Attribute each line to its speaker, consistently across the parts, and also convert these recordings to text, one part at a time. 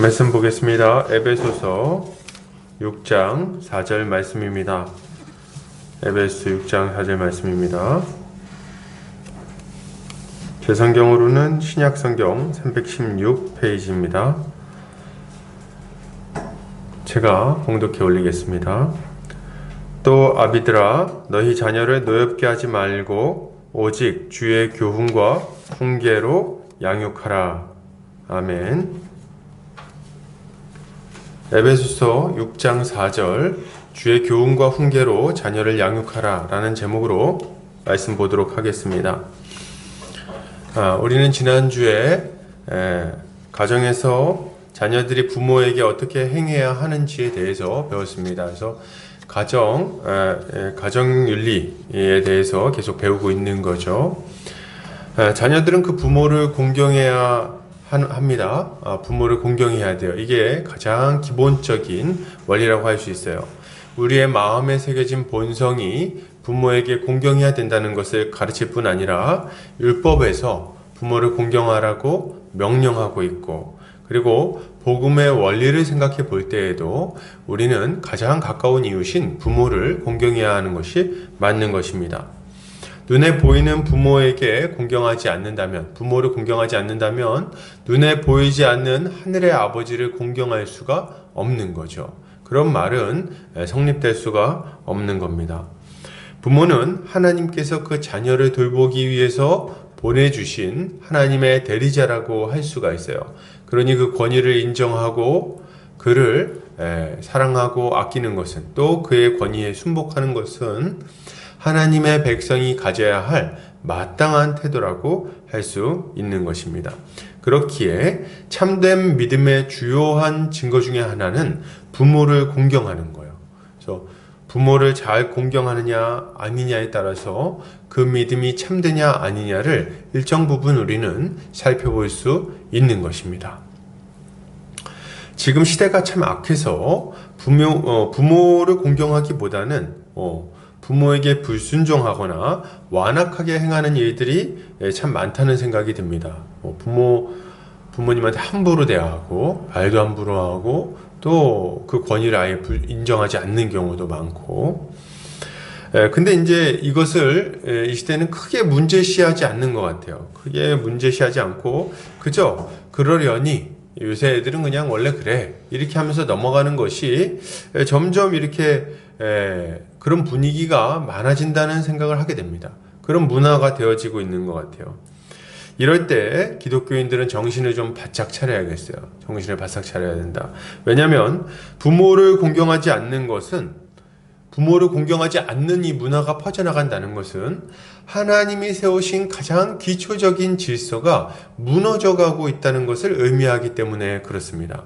Speaker 1: 말씀 보겠습니다. 에베소서 6장 4절 말씀입니다. 에베소 6장 4절 말씀입니다. 제 성경으로는 신약성경 316페이지입니다. 제가 봉독해 올리겠습니다. 또 아비들아, 너희 자녀를 노엽게 하지 말고 오직 주의 교훈과 훈계로 양육하라. 아멘. 에베소서 6장 4절 주의 교훈과 훈계로 자녀를 양육하라 라는 제목으로 말씀 보도록 하겠습니다. 우리는 지난주에 가정에서 자녀들이 부모에게 어떻게 행해야 하는지에 대해서 배웠습니다. 그래서 가정윤리에 대해서 계속 배우고 있는 거죠. 자녀들은 그 부모를 공경해야 합니다. 부모를 공경해야 돼요. 이게 가장 기본적인 원리라고 할 수 있어요. 우리의 마음에 새겨진 본성이 부모에게 공경해야 된다는 것을 가르칠 뿐 아니라 율법에서 부모를 공경하라고 명령하고 있고, 그리고 복음의 원리를 생각해 볼 때에도 우리는 가장 가까운 이웃인 부모를 공경해야 하는 것이 맞는 것입니다. 눈에 보이는 부모를 공경하지 않는다면 눈에 보이지 않는 하늘의 아버지를 공경할 수가 없는 거죠. 그런 말은 성립될 수가 없는 겁니다. 부모는 하나님께서 그 자녀를 돌보기 위해서 보내주신 하나님의 대리자라고 할 수가 있어요. 그러니 그 권위를 인정하고 그를 사랑하고 아끼는 것은, 또 그의 권위에 순복하는 것은 하나님의 백성이 가져야 할 마땅한 태도라고 할 수 있는 것입니다. 그렇기에 참된 믿음의 주요한 증거 중에 하나는 부모를 공경하는 거예요. 그래서 부모를 잘 공경하느냐 아니냐에 따라서 그 믿음이 참되냐 아니냐를 일정 부분 우리는 살펴볼 수 있는 것입니다. 지금 시대가 참 악해서 부모를 공경하기보다는 부모에게 불순종하거나 완악하게 행하는 일들이 참 많다는 생각이 듭니다. 부모님한테 함부로 대하고 말도 함부로 하고 또 그 권위를 아예 인정하지 않는 경우도 많고, 근데 이제 이것을 이 시대는 크게 문제시하지 않는 것 같아요. 크게 문제시하지 않고 그저 그러려니 요새 애들은 그냥 원래 그래 이렇게 하면서 넘어가는 것이 점점 이렇게 그런 분위기가 많아진다는 생각을 하게 됩니다. 그런 문화가 되어지고 있는 것 같아요. 이럴 때 기독교인들은 정신을 좀 바짝 차려야겠어요. 정신을 바짝 차려야 된다. 왜냐하면 부모를 공경하지 않는 이 문화가 퍼져나간다는 것은 하나님이 세우신 가장 기초적인 질서가 무너져가고 있다는 것을 의미하기 때문에 그렇습니다.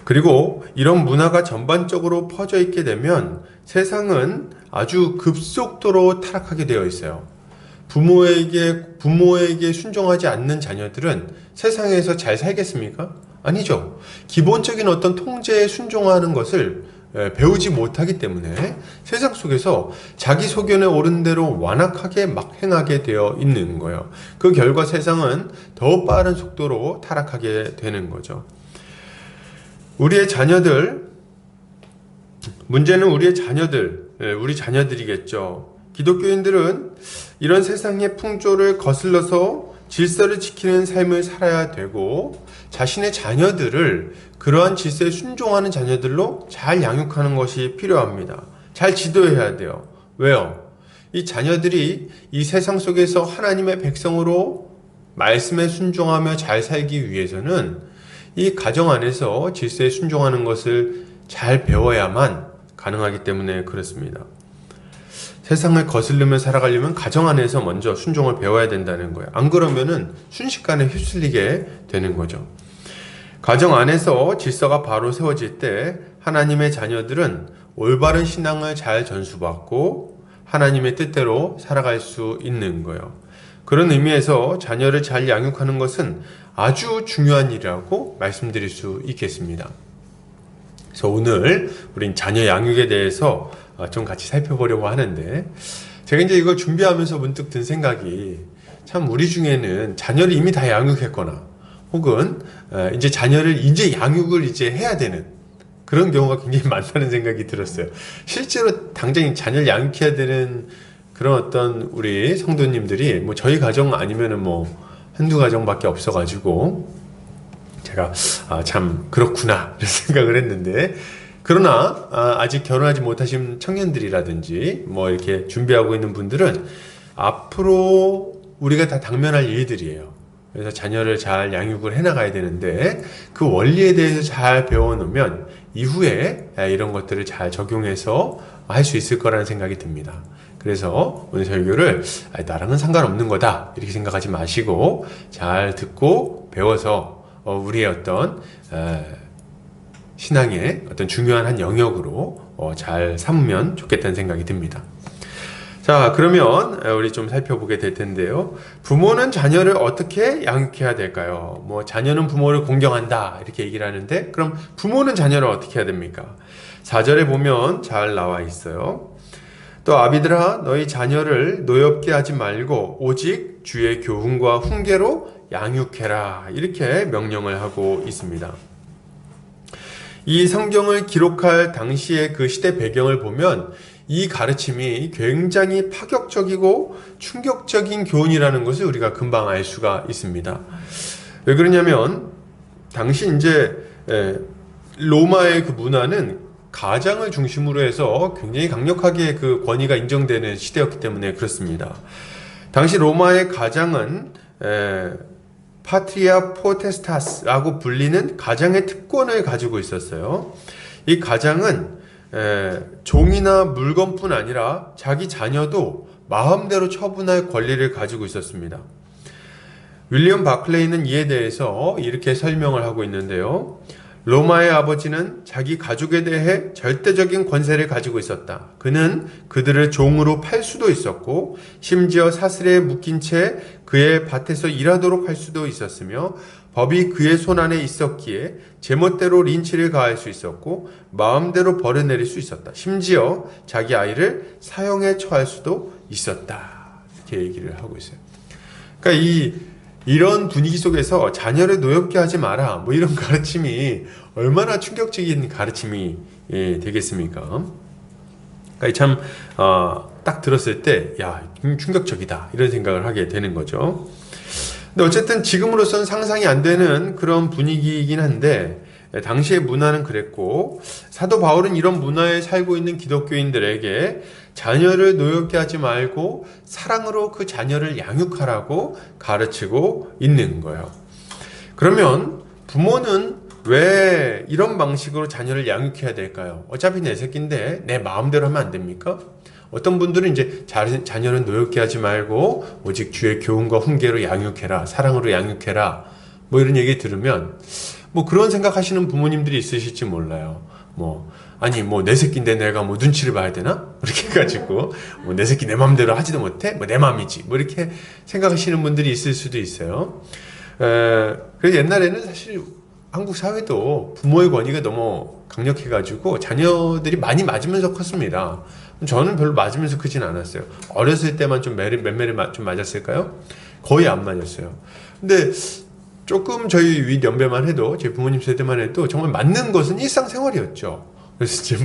Speaker 1: 그리고 이런 문화가 전반적으로 퍼져 있게 되면 세상은 아주 급속도로 타락하게 되어 있어요. 부모에게 순종하지 않는 자녀들은 세상에서 잘 살겠습니까? 아니죠. 기본적인 어떤 통제에 순종하는 것을 배우지 못하기 때문에 세상 속에서 자기 소견에 오른 대로 완악하게 막 행하게 되어 있는 거예요. 그 결과 세상은 더 빠른 속도로 타락하게 되는 거죠. 문제는 우리 자녀들이겠죠. 기독교인들은 이런 세상의 풍조를 거슬러서 질서를 지키는 삶을 살아야 되고, 자신의 자녀들을 그러한 질서에 순종하는 자녀들로 잘 양육하는 것이 필요합니다. 잘 지도해야 돼요. 왜요? 이 자녀들이 이 세상 속에서 하나님의 백성으로 말씀에 순종하며 잘 살기 위해서는 이 가정 안에서 질서에 순종하는 것을 잘 배워야만 가능하기 때문에 그렇습니다. 세상을 거슬리며 살아가려면 가정 안에서 먼저 순종을 배워야 된다는 거예요. 안 그러면은 순식간에 휩쓸리게 되는 거죠. 가정 안에서 질서가 바로 세워질 때 하나님의 자녀들은 올바른 신앙을 잘 전수받고 하나님의 뜻대로 살아갈 수 있는 거예요. 그런 의미에서 자녀를 잘 양육하는 것은 아주 중요한 일이라고 말씀드릴 수 있겠습니다. 그래서 오늘 우린 자녀 양육에 대해서 좀 같이 살펴보려고 하는데, 제가 이제 이걸 준비하면서 문득 든 생각이, 참 우리 중에는 자녀를 이미 다 양육했거나 혹은 이제 자녀를 이제 양육을 이제 해야 되는 그런 경우가 굉장히 많다는 생각이 들었어요. 실제로 당장 자녀를 양육해야 되는 그런 어떤 우리 성도님들이 뭐 저희 가정 아니면은 뭐 한두 가정밖에 없어가지고 제가 참 그렇구나 이런 생각을 했는데, 그러나 아직 결혼하지 못하신 청년들이라든지 뭐 이렇게 준비하고 있는 분들은 앞으로 우리가 다 당면할 일들이에요. 그래서 자녀를 잘 양육을 해나가야 되는데 그 원리에 대해서 잘 배워놓으면 이후에 이런 것들을 잘 적용해서 할 수 있을 거라는 생각이 듭니다. 그래서 오늘 설교를 나랑은 상관없는 거다 이렇게 생각하지 마시고 잘 듣고 배워서 우리의 어떤 신앙의 어떤 중요한 한 영역으로 잘 삼으면 좋겠다는 생각이 듭니다. 자, 그러면 우리 좀 살펴보게 될 텐데요. 부모는 자녀를 어떻게 양육해야 될까요? 뭐 자녀는 부모를 공경한다 이렇게 얘기를 하는데, 그럼 부모는 자녀를 어떻게 해야 됩니까? 4절에 보면 잘 나와 있어요. 또 아비들아 너희 자녀를 노엽게 하지 말고 오직 주의 교훈과 훈계로 양육해라 이렇게 명령을 하고 있습니다. 이 성경을 기록할 당시의 그 시대 배경을 보면 이 가르침이 굉장히 파격적이고 충격적인 교훈이라는 것을 우리가 금방 알 수가 있습니다. 왜 그러냐면 당시 이제 로마의 그 문화는 가장을 중심으로 해서 굉장히 강력하게 그 권위가 인정되는 시대였기 때문에 그렇습니다. 당시 로마의 가장은 파트리아 포테스타스라고 불리는 가장의 특권을 가지고 있었어요. 이 가장은 종이나 물건뿐 아니라 자기 자녀도 마음대로 처분할 권리를 가지고 있었습니다. 윌리엄 바클레이는 이에 대해서 이렇게 설명을 하고 있는데요. 로마의 아버지는 자기 가족에 대해 절대적인 권세를 가지고 있었다. 그는 그들을 종으로 팔 수도 있었고 심지어 사슬에 묶인 채 그의 밭에서 일하도록 할 수도 있었으며 법이 그의 손안에 있었기에 제멋대로 린치를 가할 수 있었고 마음대로 벌을 내릴 수 있었다. 심지어 자기 아이를 사형에 처할 수도 있었다. 이렇게 얘기를 하고 있어요. 그러니까 이런 분위기 속에서 자녀를 노엽게 하지 마라 뭐 이런 가르침이 얼마나 충격적인 가르침이 되겠습니까? 그러니까 참 딱 들었을 때 충격적이다 이런 생각을 하게 되는 거죠. 근데 어쨌든 지금으로서는 상상이 안 되는 그런 분위기이긴 한데 당시의 문화는 그랬고, 사도 바울은 이런 문화에 살고 있는 기독교인들에게 자녀를 노엽게 하지 말고 사랑으로 그 자녀를 양육하라고 가르치고 있는 거예요. 그러면 부모는 왜 이런 방식으로 자녀를 양육해야 될까요? 어차피 내 새끼인데 내 마음대로 하면 안 됩니까? 어떤 분들은 이제 자녀는 노엽게 하지 말고 오직 주의 교훈과 훈계로 양육해라, 사랑으로 양육해라 뭐 이런 얘기 들으면 뭐 그런 생각하시는 부모님들이 있으실지 몰라요. 아니 내 새끼인데 내가 눈치를 봐야 되나? 이렇게 해가지고 내 새끼 내 맘대로 하지도 못해? 내 맘이지 뭐 이렇게 생각하시는 분들이 있을 수도 있어요. 그래서 옛날에는 사실 한국 사회도 부모의 권위가 너무 강력해가지고 자녀들이 많이 맞으면서 컸습니다. 저는 별로 맞으면서 크진 않았어요. 어렸을 때만 좀 맴매를 좀 맞았을까요? 거의 안 맞았어요. 근데 조금 저희 윗 연배만 해도, 제 부모님 세대만 해도 정말 맞는 것은 일상생활이었죠. 그래서 이제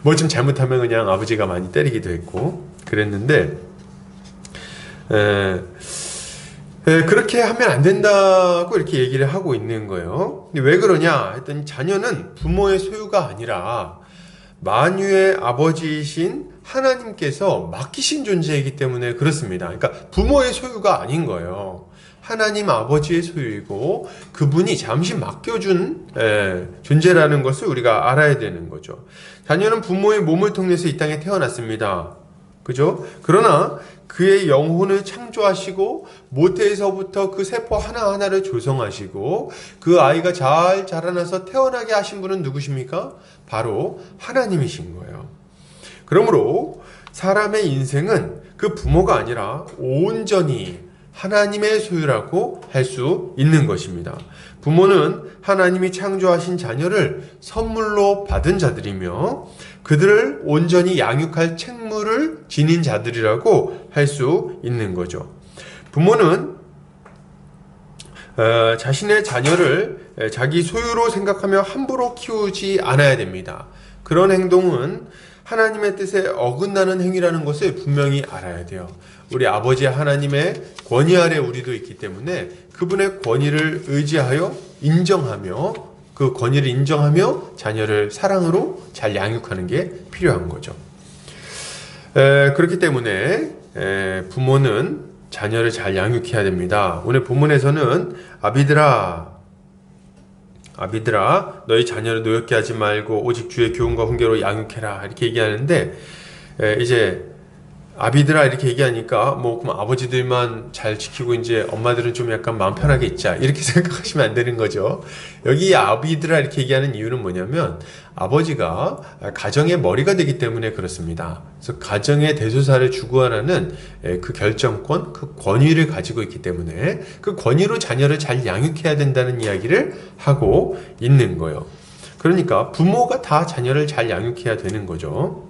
Speaker 1: 뭐 좀 잘못하면 그냥 아버지가 많이 때리기도 했고 그랬는데, 그렇게 하면 안 된다고 이렇게 얘기를 하고 있는 거예요. 근데 왜 그러냐 했더니 자녀는 부모의 소유가 아니라 만유의 아버지이신 하나님께서 맡기신 존재이기 때문에 그렇습니다. 그러니까 부모의 소유가 아닌 거예요. 하나님 아버지의 소유이고 그분이 잠시 맡겨준 존재라는 것을 우리가 알아야 되는 거죠. 자녀는 부모의 몸을 통해서 이 땅에 태어났습니다. 그죠? 그러나 그의 영혼을 창조하시고 모태에서부터 그 세포 하나하나를 조성하시고 그 아이가 잘 자라나서 태어나게 하신 분은 누구십니까? 바로 하나님이신 거예요. 그러므로 사람의 인생은 그 부모가 아니라 온전히 하나님의 소유라고 할 수 있는 것입니다. 부모는 하나님이 창조하신 자녀를 선물로 받은 자들이며 그들을 온전히 양육할 책무를 지닌 자들이라고 할 수 있는 거죠. 부모는 자신의 자녀를 자기 소유로 생각하며 함부로 키우지 않아야 됩니다. 그런 행동은 하나님의 뜻에 어긋나는 행위라는 것을 분명히 알아야 돼요. 우리 아버지 하나님의 권위 아래 우리도 있기 때문에 그분의 권위를 의지하여 인정하며 그 권위를 인정하며 자녀를 사랑으로 잘 양육하는 게 필요한 거죠. 그렇기 때문에 부모는 자녀를 잘 양육해야 됩니다. 오늘 본문에서는 아비들아 너희 자녀를 노엽게 하지 말고 오직 주의 교훈과 훈계로 양육해라 이렇게 얘기하는데, 이제 아비들아 이렇게 얘기하니까 그럼 아버지들만 잘 지키고 이제 엄마들은 좀 약간 마음 편하게 있자 이렇게 생각하시면 안 되는 거죠. 여기 아비들아 이렇게 얘기하는 이유는 뭐냐면 아버지가 가정의 머리가 되기 때문에 그렇습니다. 그래서 가정의 대소사를 주관하는 그 결정권, 그 권위를 가지고 있기 때문에 그 권위로 자녀를 잘 양육해야 된다는 이야기를 하고 있는 거예요. 그러니까 부모가 다 자녀를 잘 양육해야 되는 거죠.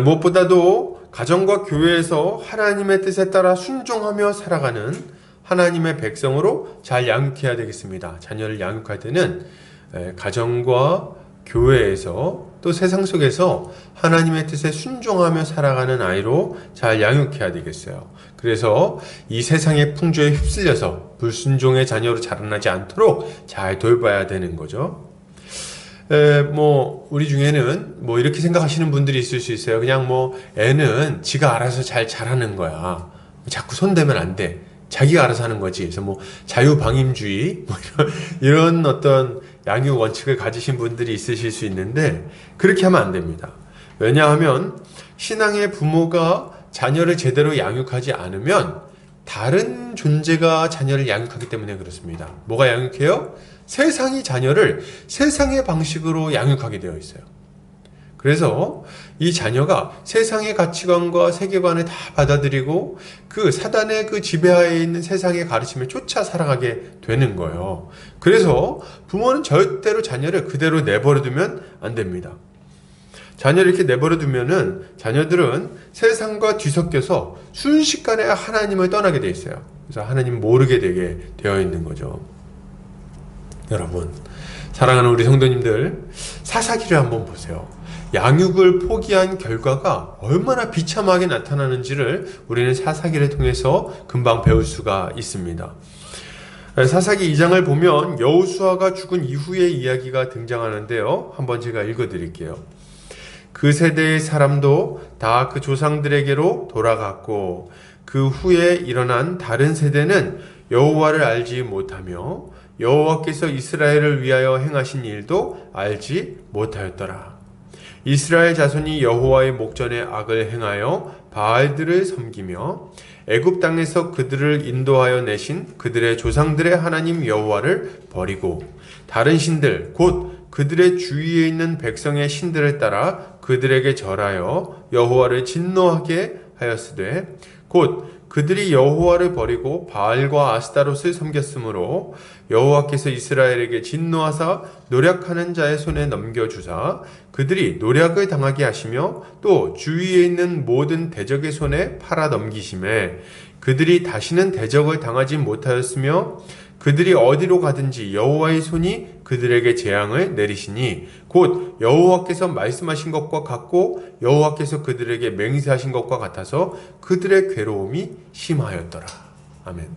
Speaker 1: 무엇보다도 가정과 교회에서 하나님의 뜻에 따라 순종하며 살아가는 하나님의 백성으로 잘 양육해야 되겠습니다. 자녀를 양육할 때는 가정과 교회에서 또 세상 속에서 하나님의 뜻에 순종하며 살아가는 아이로 잘 양육해야 되겠어요. 그래서 이 세상의 풍조에 휩쓸려서 불순종의 자녀로 자라나지 않도록 잘 돌봐야 되는 거죠. 우리 중에는 이렇게 생각하시는 분들이 있을 수 있어요. 그냥 애는 지가 알아서 잘 자라는 거야. 자꾸 손대면 안 돼. 자기가 알아서 하는 거지. 그래서 자유방임주의, 이런 어떤 양육 원칙을 가지신 분들이 있으실 수 있는데, 그렇게 하면 안 됩니다. 왜냐하면, 신앙의 부모가 자녀를 제대로 양육하지 않으면, 다른 존재가 자녀를 양육하기 때문에 그렇습니다. 뭐가 양육해요? 세상이 자녀를 세상의 방식으로 양육하게 되어 있어요. 그래서 이 자녀가 세상의 가치관과 세계관을 다 받아들이고 그 사단의 그 지배하에 있는 세상의 가르침을 쫓아 살아가게 되는 거예요. 그래서 부모는 절대로 자녀를 그대로 내버려두면 안 됩니다. 자녀를 이렇게 내버려두면은 자녀들은 세상과 뒤섞여서 순식간에 하나님을 떠나게 돼 있어요. 그래서 하나님 모르게 되게 되어 있는 거죠. 여러분, 사랑하는 우리 성도님들, 사사기를 한번 보세요. 양육을 포기한 결과가 얼마나 비참하게 나타나는지를 우리는 사사기를 통해서 금방 배울 수가 있습니다. 사사기 2장을 보면 여호수아가 죽은 이후의 이야기가 등장하는데요. 한번 제가 읽어드릴게요. 그 세대의 사람도 다 그 조상들에게로 돌아갔고 그 후에 일어난 다른 세대는 여호와를 알지 못하며 여호와께서 이스라엘을 위하여 행하신 일도 알지 못하였더라. 이스라엘 자손이 여호와의 목전에 악을 행하여 바알들을 섬기며 애굽 땅에서 그들을 인도하여 내신 그들의 조상들의 하나님 여호와를 버리고 다른 신들 곧 그들의 주위에 있는 백성의 신들을 따라 그들에게 절하여 여호와를 진노하게 하였으되 곧 그들이 여호와를 버리고 바알과 아스타롯을 섬겼으므로 여호와께서 이스라엘에게 진노하사 노략하는 자의 손에 넘겨주사 그들이 노략을 당하게 하시며 또 주위에 있는 모든 대적의 손에 팔아 넘기심에 그들이 다시는 대적을 당하지 못하였으며 그들이 어디로 가든지 여호와의 손이 그들에게 재앙을 내리시니 곧 여호와께서 말씀하신 것과 같고 여호와께서 그들에게 맹세하신 것과 같아서 그들의 괴로움이 심하였더라. 아멘.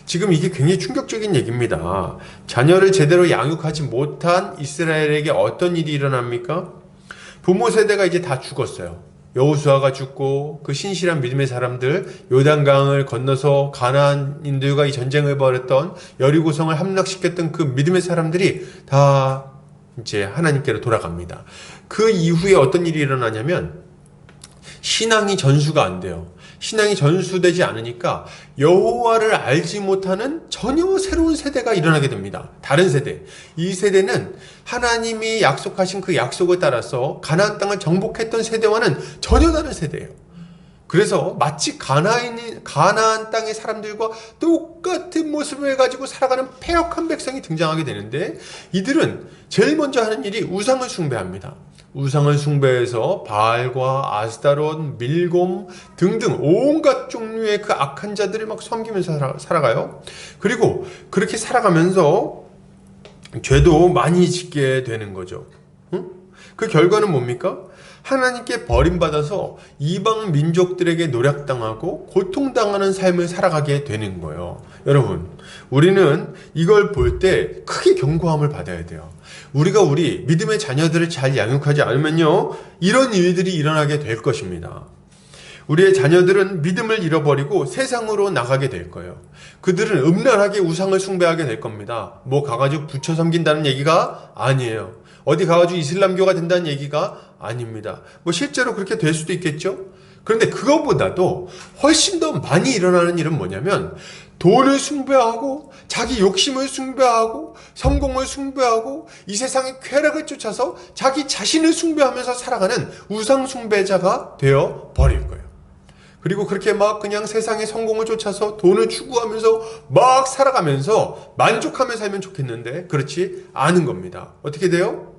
Speaker 1: 지금 이게 굉장히 충격적인 얘기입니다. 자녀를 제대로 양육하지 못한 이스라엘에게 어떤 일이 일어납니까? 부모 세대가 이제 다 죽었어요. 여호수아가 죽고 그 신실한 믿음의 사람들, 요단강을 건너서 가나안인들과 이 전쟁을 벌였던 여리고성을 함락시켰던 그 믿음의 사람들이 다 이제 하나님께로 돌아갑니다. 그 이후에 어떤 일이 일어나냐면 신앙이 전수가 안 돼요. 신앙이 전수되지 않으니까 여호와를 알지 못하는 전혀 새로운 세대가 일어나게 됩니다. 다른 세대. 이 세대는 하나님이 약속하신 그 약속을 따라서 가나안 땅을 정복했던 세대와는 전혀 다른 세대예요. 그래서 마치 가나안 땅의 사람들과 똑같은 모습을 가지고 살아가는 패역한 백성이 등장하게 되는데, 이들은 제일 먼저 하는 일이 우상을 숭배합니다. 우상을 숭배해서 바알과 아스타롯, 밀곰 등등 온갖 종류의 그 악한 자들을 막 섬기면서 살아가요. 그리고 그렇게 살아가면서 죄도 많이 짓게 되는 거죠. 그 결과는 뭡니까? 하나님께 버림받아서 이방 민족들에게 노략당하고 고통당하는 삶을 살아가게 되는 거예요. 여러분, 우리는 이걸 볼 때 크게 경고함을 받아야 돼요. 우리가 우리 믿음의 자녀들을 잘 양육하지 않으면요, 이런 일들이 일어나게 될 것입니다. 우리의 자녀들은 믿음을 잃어버리고 세상으로 나가게 될 거예요. 그들은 음란하게 우상을 숭배하게 될 겁니다. 뭐 가가지고 부처 섬긴다는 얘기가 아니에요. 어디 가가지고 이슬람교가 된다는 얘기가 아닙니다. 뭐 실제로 그렇게 될 수도 있겠죠? 그런데 그것보다도 훨씬 더 많이 일어나는 일은 뭐냐면, 돈을 숭배하고 자기 욕심을 숭배하고 성공을 숭배하고 이 세상의 쾌락을 쫓아서 자기 자신을 숭배하면서 살아가는 우상 숭배자가 되어 버릴 거예요. 그리고 그렇게 막 그냥 세상의 성공을 쫓아서 돈을 추구하면서 막 살아가면서 만족하며 살면 좋겠는데 그렇지 않은 겁니다. 어떻게 돼요?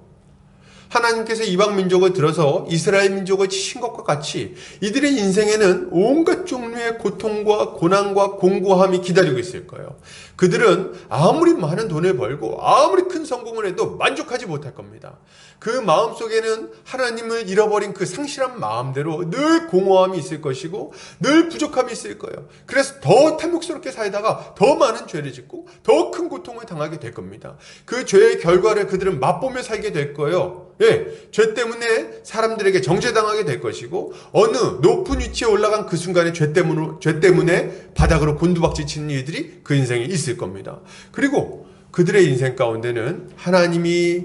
Speaker 1: 하나님께서 이방 민족을 들어서 이스라엘 민족을 치신 것과 같이 이들의 인생에는 온갖 종류의 고통과 고난과 공고함이 기다리고 있을 거예요. 그들은 아무리 많은 돈을 벌고 아무리 큰 성공을 해도 만족하지 못할 겁니다. 그 마음속에는 하나님을 잃어버린 그 상실한 마음대로 늘 공허함이 있을 것이고 늘 부족함이 있을 거예요. 그래서 더 탐욕스럽게 살다가 더 많은 죄를 짓고 더 큰 고통을 당하게 될 겁니다. 그 죄의 결과를 그들은 맛보며 살게 될 거예요. 죄 때문에 사람들에게 정죄당하게 될 것이고, 어느 높은 위치에 올라간 그 순간에 죄 때문에 바닥으로 곤두박질 치는 일들이 그 인생에 있을 겁니다. 그리고 그들의 인생 가운데는 하나님이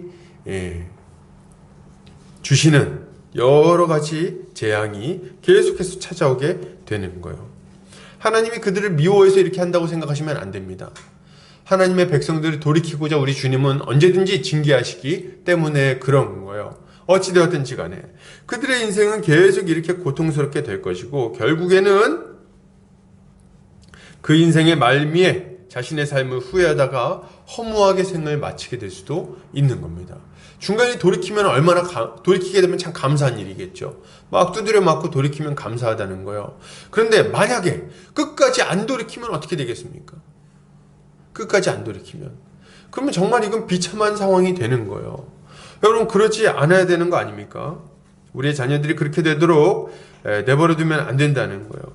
Speaker 1: 주시는 여러 가지 재앙이 계속해서 찾아오게 되는 거예요. 하나님이 그들을 미워해서 이렇게 한다고 생각하시면 안 됩니다. 하나님의 백성들을 돌이키고자 우리 주님은 언제든지 징계하시기 때문에 그런 거예요. 어찌되었든지 간에 그들의 인생은 계속 이렇게 고통스럽게 될 것이고, 결국에는 그 인생의 말미에 자신의 삶을 후회하다가 허무하게 생을 마치게 될 수도 있는 겁니다. 중간에 돌이키면 돌이키게 되면 참 감사한 일이겠죠. 막 두드려 맞고 돌이키면 감사하다는 거예요. 그런데 만약에 끝까지 안 돌이키면 어떻게 되겠습니까? 끝까지 안 돌이키면, 그러면 정말 이건 비참한 상황이 되는 거예요. 여러분, 그러지 않아야 되는 거 아닙니까? 우리의 자녀들이 그렇게 되도록 내버려두면 안 된다는 거예요.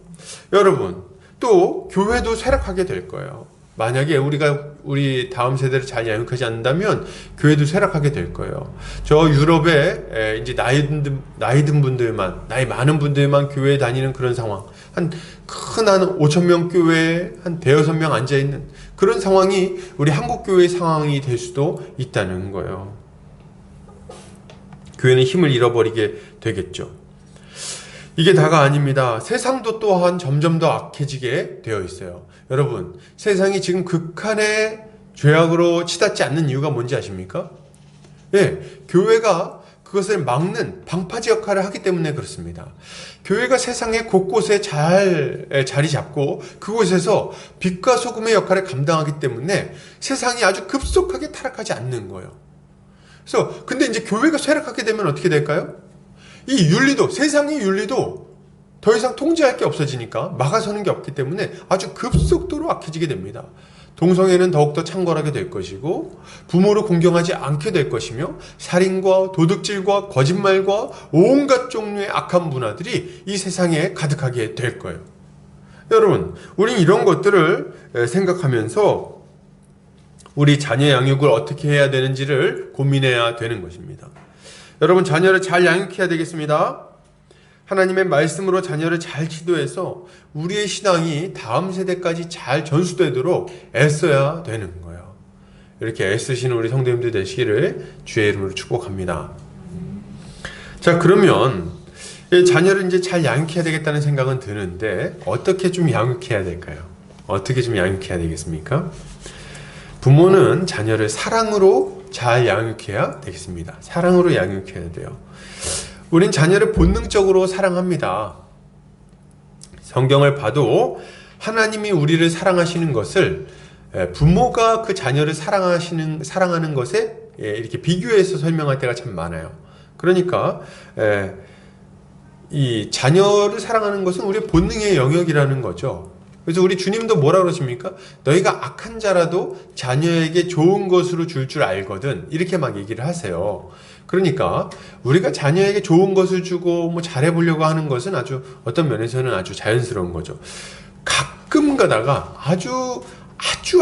Speaker 1: 여러분, 또 교회도 쇠락하게 될 거예요. 만약에 우리 다음 세대를 잘 양육하지 않는다면 교회도 쇠락하게 될 거예요. 저 유럽에 이제 나이 많은 분들만 교회에 다니는 그런 상황, 한 5,000명 교회에 한 5-6명 앉아있는 그런 상황이 우리 한국 교회의 상황이 될 수도 있다는 거예요. 교회는 힘을 잃어버리게 되겠죠. 이게 다가 아닙니다. 세상도 또한 점점 더 악해지게 되어 있어요. 여러분, 세상이 지금 극한의 죄악으로 치닫지 않는 이유가 뭔지 아십니까? 교회가 그것을 막는 방파제 역할을 하기 때문에 그렇습니다. 교회가 세상의 곳곳에 잘 자리 잡고 그곳에서 빛과 소금의 역할을 감당하기 때문에 세상이 아주 급속하게 타락하지 않는 거예요. 그래서 근데 이제 교회가 쇠락하게 되면 어떻게 될까요? 이 윤리도, 세상의 윤리도 더 이상 통제할 게 없어지니까 막아서는 게 없기 때문에 아주 급속도로 악해지게 됩니다. 동성애는 더욱더 창궐하게 될 것이고, 부모를 공경하지 않게 될 것이며, 살인과 도둑질과 거짓말과 온갖 종류의 악한 문화들이 이 세상에 가득하게 될 거예요. 여러분, 우린 이런 것들을 생각하면서 우리 자녀 양육을 어떻게 해야 되는지를 고민해야 되는 것입니다. 여러분, 자녀를 잘 양육해야 되겠습니다. 하나님의 말씀으로 자녀를 잘 지도해서 우리의 신앙이 다음 세대까지 잘 전수되도록 애써야 되는 거예요. 이렇게 애쓰시는 우리 성도님들 되시기를 주의 이름으로 축복합니다. 자, 그러면 자녀를 이제 잘 양육해야 되겠다는 생각은 드는데 어떻게 좀 양육해야 될까요? 어떻게 좀 양육해야 되겠습니까? 부모는 자녀를 사랑으로 잘 양육해야 되겠습니다. 사랑으로 양육해야 돼요. 우린 자녀를 본능적으로 사랑합니다. 성경을 봐도 하나님이 우리를 사랑하시는 것을 부모가 그 자녀를 사랑하는 것에 이렇게 비교해서 설명할 때가 참 많아요. 그러니까 이 자녀를 사랑하는 것은 우리의 본능의 영역이라는 거죠. 그래서 우리 주님도 뭐라 그러십니까? 너희가 악한 자라도 자녀에게 좋은 것으로 줄 줄 알거든. 이렇게 막 얘기를 하세요. 그러니까 우리가 자녀에게 좋은 것을 주고 뭐 잘해보려고 하는 것은 아주 어떤 면에서는 아주 자연스러운 거죠. 가끔 가다가 아주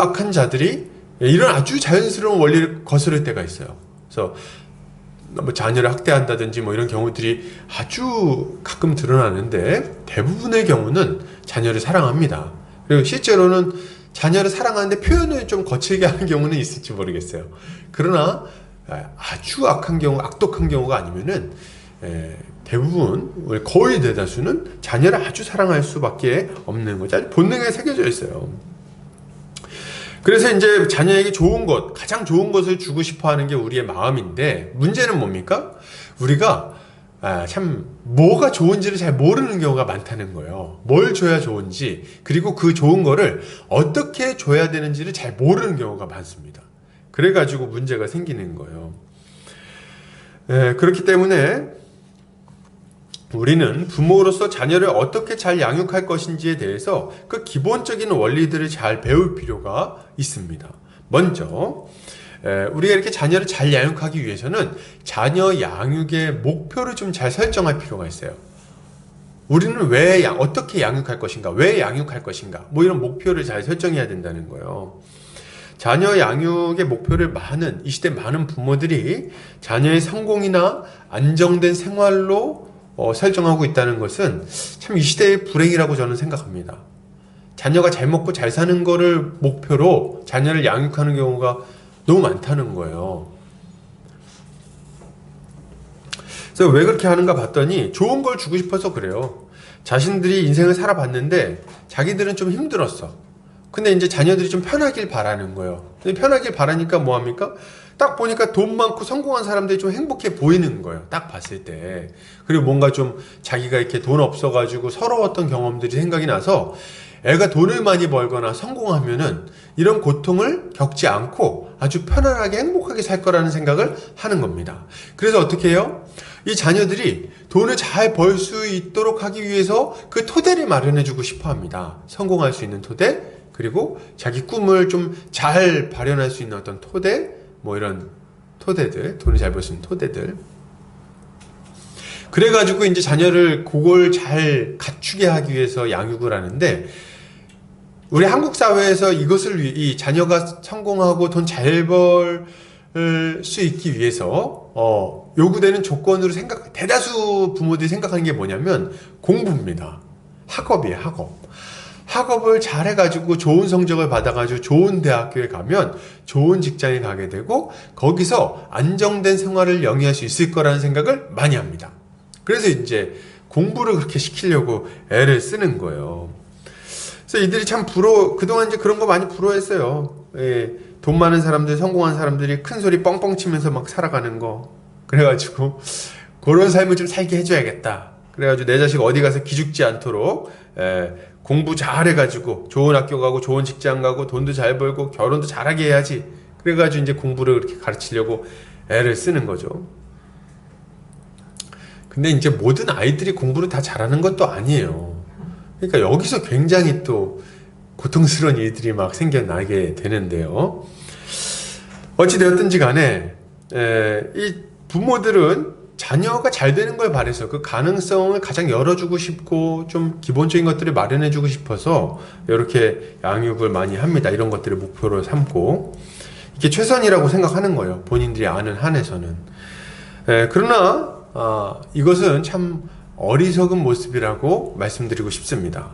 Speaker 1: 악한 자들이 이런 아주 자연스러운 원리를 거스를 때가 있어요. 그래서 뭐 자녀를 학대한다든지 뭐 이런 경우들이 아주 가끔 드러나는데 대부분의 경우는 자녀를 사랑합니다. 그리고 실제로는 자녀를 사랑하는데 표현을 좀 거칠게 하는 경우는 있을지 모르겠어요. 그러나 아주 악한 경우, 악독한 경우가 아니면은 대부분 거의 대다수는 자녀를 아주 사랑할 수밖에 없는 거죠. 본능에 새겨져 있어요. 그래서 이제 자녀에게 좋은 것, 가장 좋은 것을 주고 싶어 하는 게 우리의 마음인데, 문제는 뭡니까? 우리가 참 뭐가 좋은지를 잘 모르는 경우가 많다는 거예요. 뭘 줘야 좋은지, 그리고 그 좋은 거를 어떻게 줘야 되는지를 잘 모르는 경우가 많습니다. 그래가지고 문제가 생기는 거예요. 그렇기 때문에 우리는 부모로서 자녀를 어떻게 잘 양육할 것인지에 대해서 그 기본적인 원리들을 잘 배울 필요가 있습니다. 먼저 우리가 이렇게 자녀를 잘 양육하기 위해서는 자녀 양육의 목표를 좀 잘 설정할 필요가 있어요. 우리는 어떻게 양육할 것인가, 왜 양육할 것인가, 뭐 이런 목표를 잘 설정해야 된다는 거예요. 자녀 양육의 목표를 이 시대 많은 부모들이 자녀의 성공이나 안정된 생활로 설정하고 있다는 것은 참 이 시대의 불행이라고 저는 생각합니다. 자녀가 잘 먹고 잘 사는 거를 목표로 자녀를 양육하는 경우가 너무 많다는 거예요. 그래서 왜 그렇게 하는가 봤더니 좋은 걸 주고 싶어서 그래요. 자신들이 인생을 살아봤는데 자기들은 좀 힘들었어. 근데 이제 자녀들이 좀 편하길 바라는 거예요. 근데 편하길 바라니까 뭐합니까? 딱 보니까 돈 많고 성공한 사람들이 좀 행복해 보이는 거예요. 딱 봤을 때. 그리고 뭔가 좀 자기가 이렇게 돈 없어가지고 서러웠던 경험들이 생각이 나서 애가 돈을 많이 벌거나 성공하면은 이런 고통을 겪지 않고 아주 편안하게 행복하게 살 거라는 생각을 하는 겁니다. 그래서 어떻게 해요? 이 자녀들이 돈을 잘 벌 수 있도록 하기 위해서 그 토대를 마련해주고 싶어 합니다. 성공할 수 있는 토대, 그리고 자기 꿈을 좀 잘 발현할 수 있는 어떤 토대, 뭐 이런 토대들, 돈을 잘 벌 수 있는 토대들. 그래가지고 이제 자녀를 그걸 잘 갖추게 하기 위해서 양육을 하는데, 우리 한국 사회에서 이 자녀가 성공하고 돈 잘 벌 수 있기 위해서 요구되는 조건으로 대다수 부모들이 생각하는 게 뭐냐면 공부입니다. 학업이에요, 학업. 학업을 잘 해가지고 좋은 성적을 받아가지고 좋은 대학교에 가면 좋은 직장에 가게 되고 거기서 안정된 생활을 영위할 수 있을 거라는 생각을 많이 합니다. 그래서 이제 공부를 그렇게 시키려고 애를 쓰는 거예요. 그래서 이들이 참 그동안 이제 그런 거 많이 부러워했어요. 돈 많은 사람들, 성공한 사람들이 큰 소리 뻥뻥 치면서 막 살아가는 거. 그래가지고 그런 삶을 좀 살게 해줘야겠다. 그래가지고 내 자식 어디 가서 기죽지 않도록 공부 잘 해가지고 좋은 학교 가고 좋은 직장 가고 돈도 잘 벌고 결혼도 잘하게 해야지. 그래가지고 이제 공부를 그렇게 가르치려고 애를 쓰는 거죠. 근데 이제 모든 아이들이 공부를 다 잘하는 것도 아니에요. 그러니까 여기서 굉장히 또 고통스러운 일들이 막 생겨나게 되는데요. 어찌되었든지 간에 이 부모들은 자녀가 잘 되는 걸 바라서 그 가능성을 가장 열어주고 싶고 좀 기본적인 것들을 마련해주고 싶어서 이렇게 양육을 많이 합니다. 이런 것들을 목표로 삼고 이게 최선이라고 생각하는 거예요. 본인들이 아는 한에서는. 그러나 이것은 참 어리석은 모습이라고 말씀드리고 싶습니다.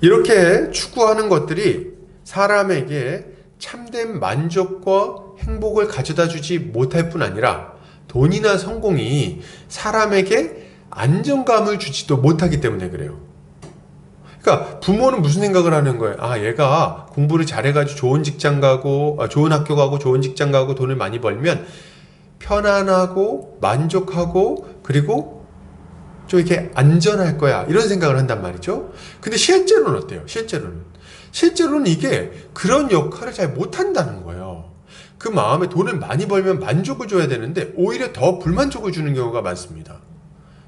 Speaker 1: 이렇게 추구하는 것들이 사람에게 참된 만족과 행복을 가져다 주지 못할 뿐 아니라 돈이나 성공이 사람에게 안정감을 주지도 못하기 때문에 그래요. 그러니까 부모는 무슨 생각을 하는 거예요? 얘가 공부를 잘해가지고 좋은 직장 가고 좋은 학교 가고 좋은 직장 가고 돈을 많이 벌면 편안하고 만족하고 그리고 좀 이렇게 안전할 거야 이런 생각을 한단 말이죠. 근데 실제로는 어때요? 실제로는 이게 그런 역할을 잘 못한다는 거예요. 그 마음에 돈을 많이 벌면 만족을 줘야 되는데 오히려 더 불만족을 주는 경우가 많습니다.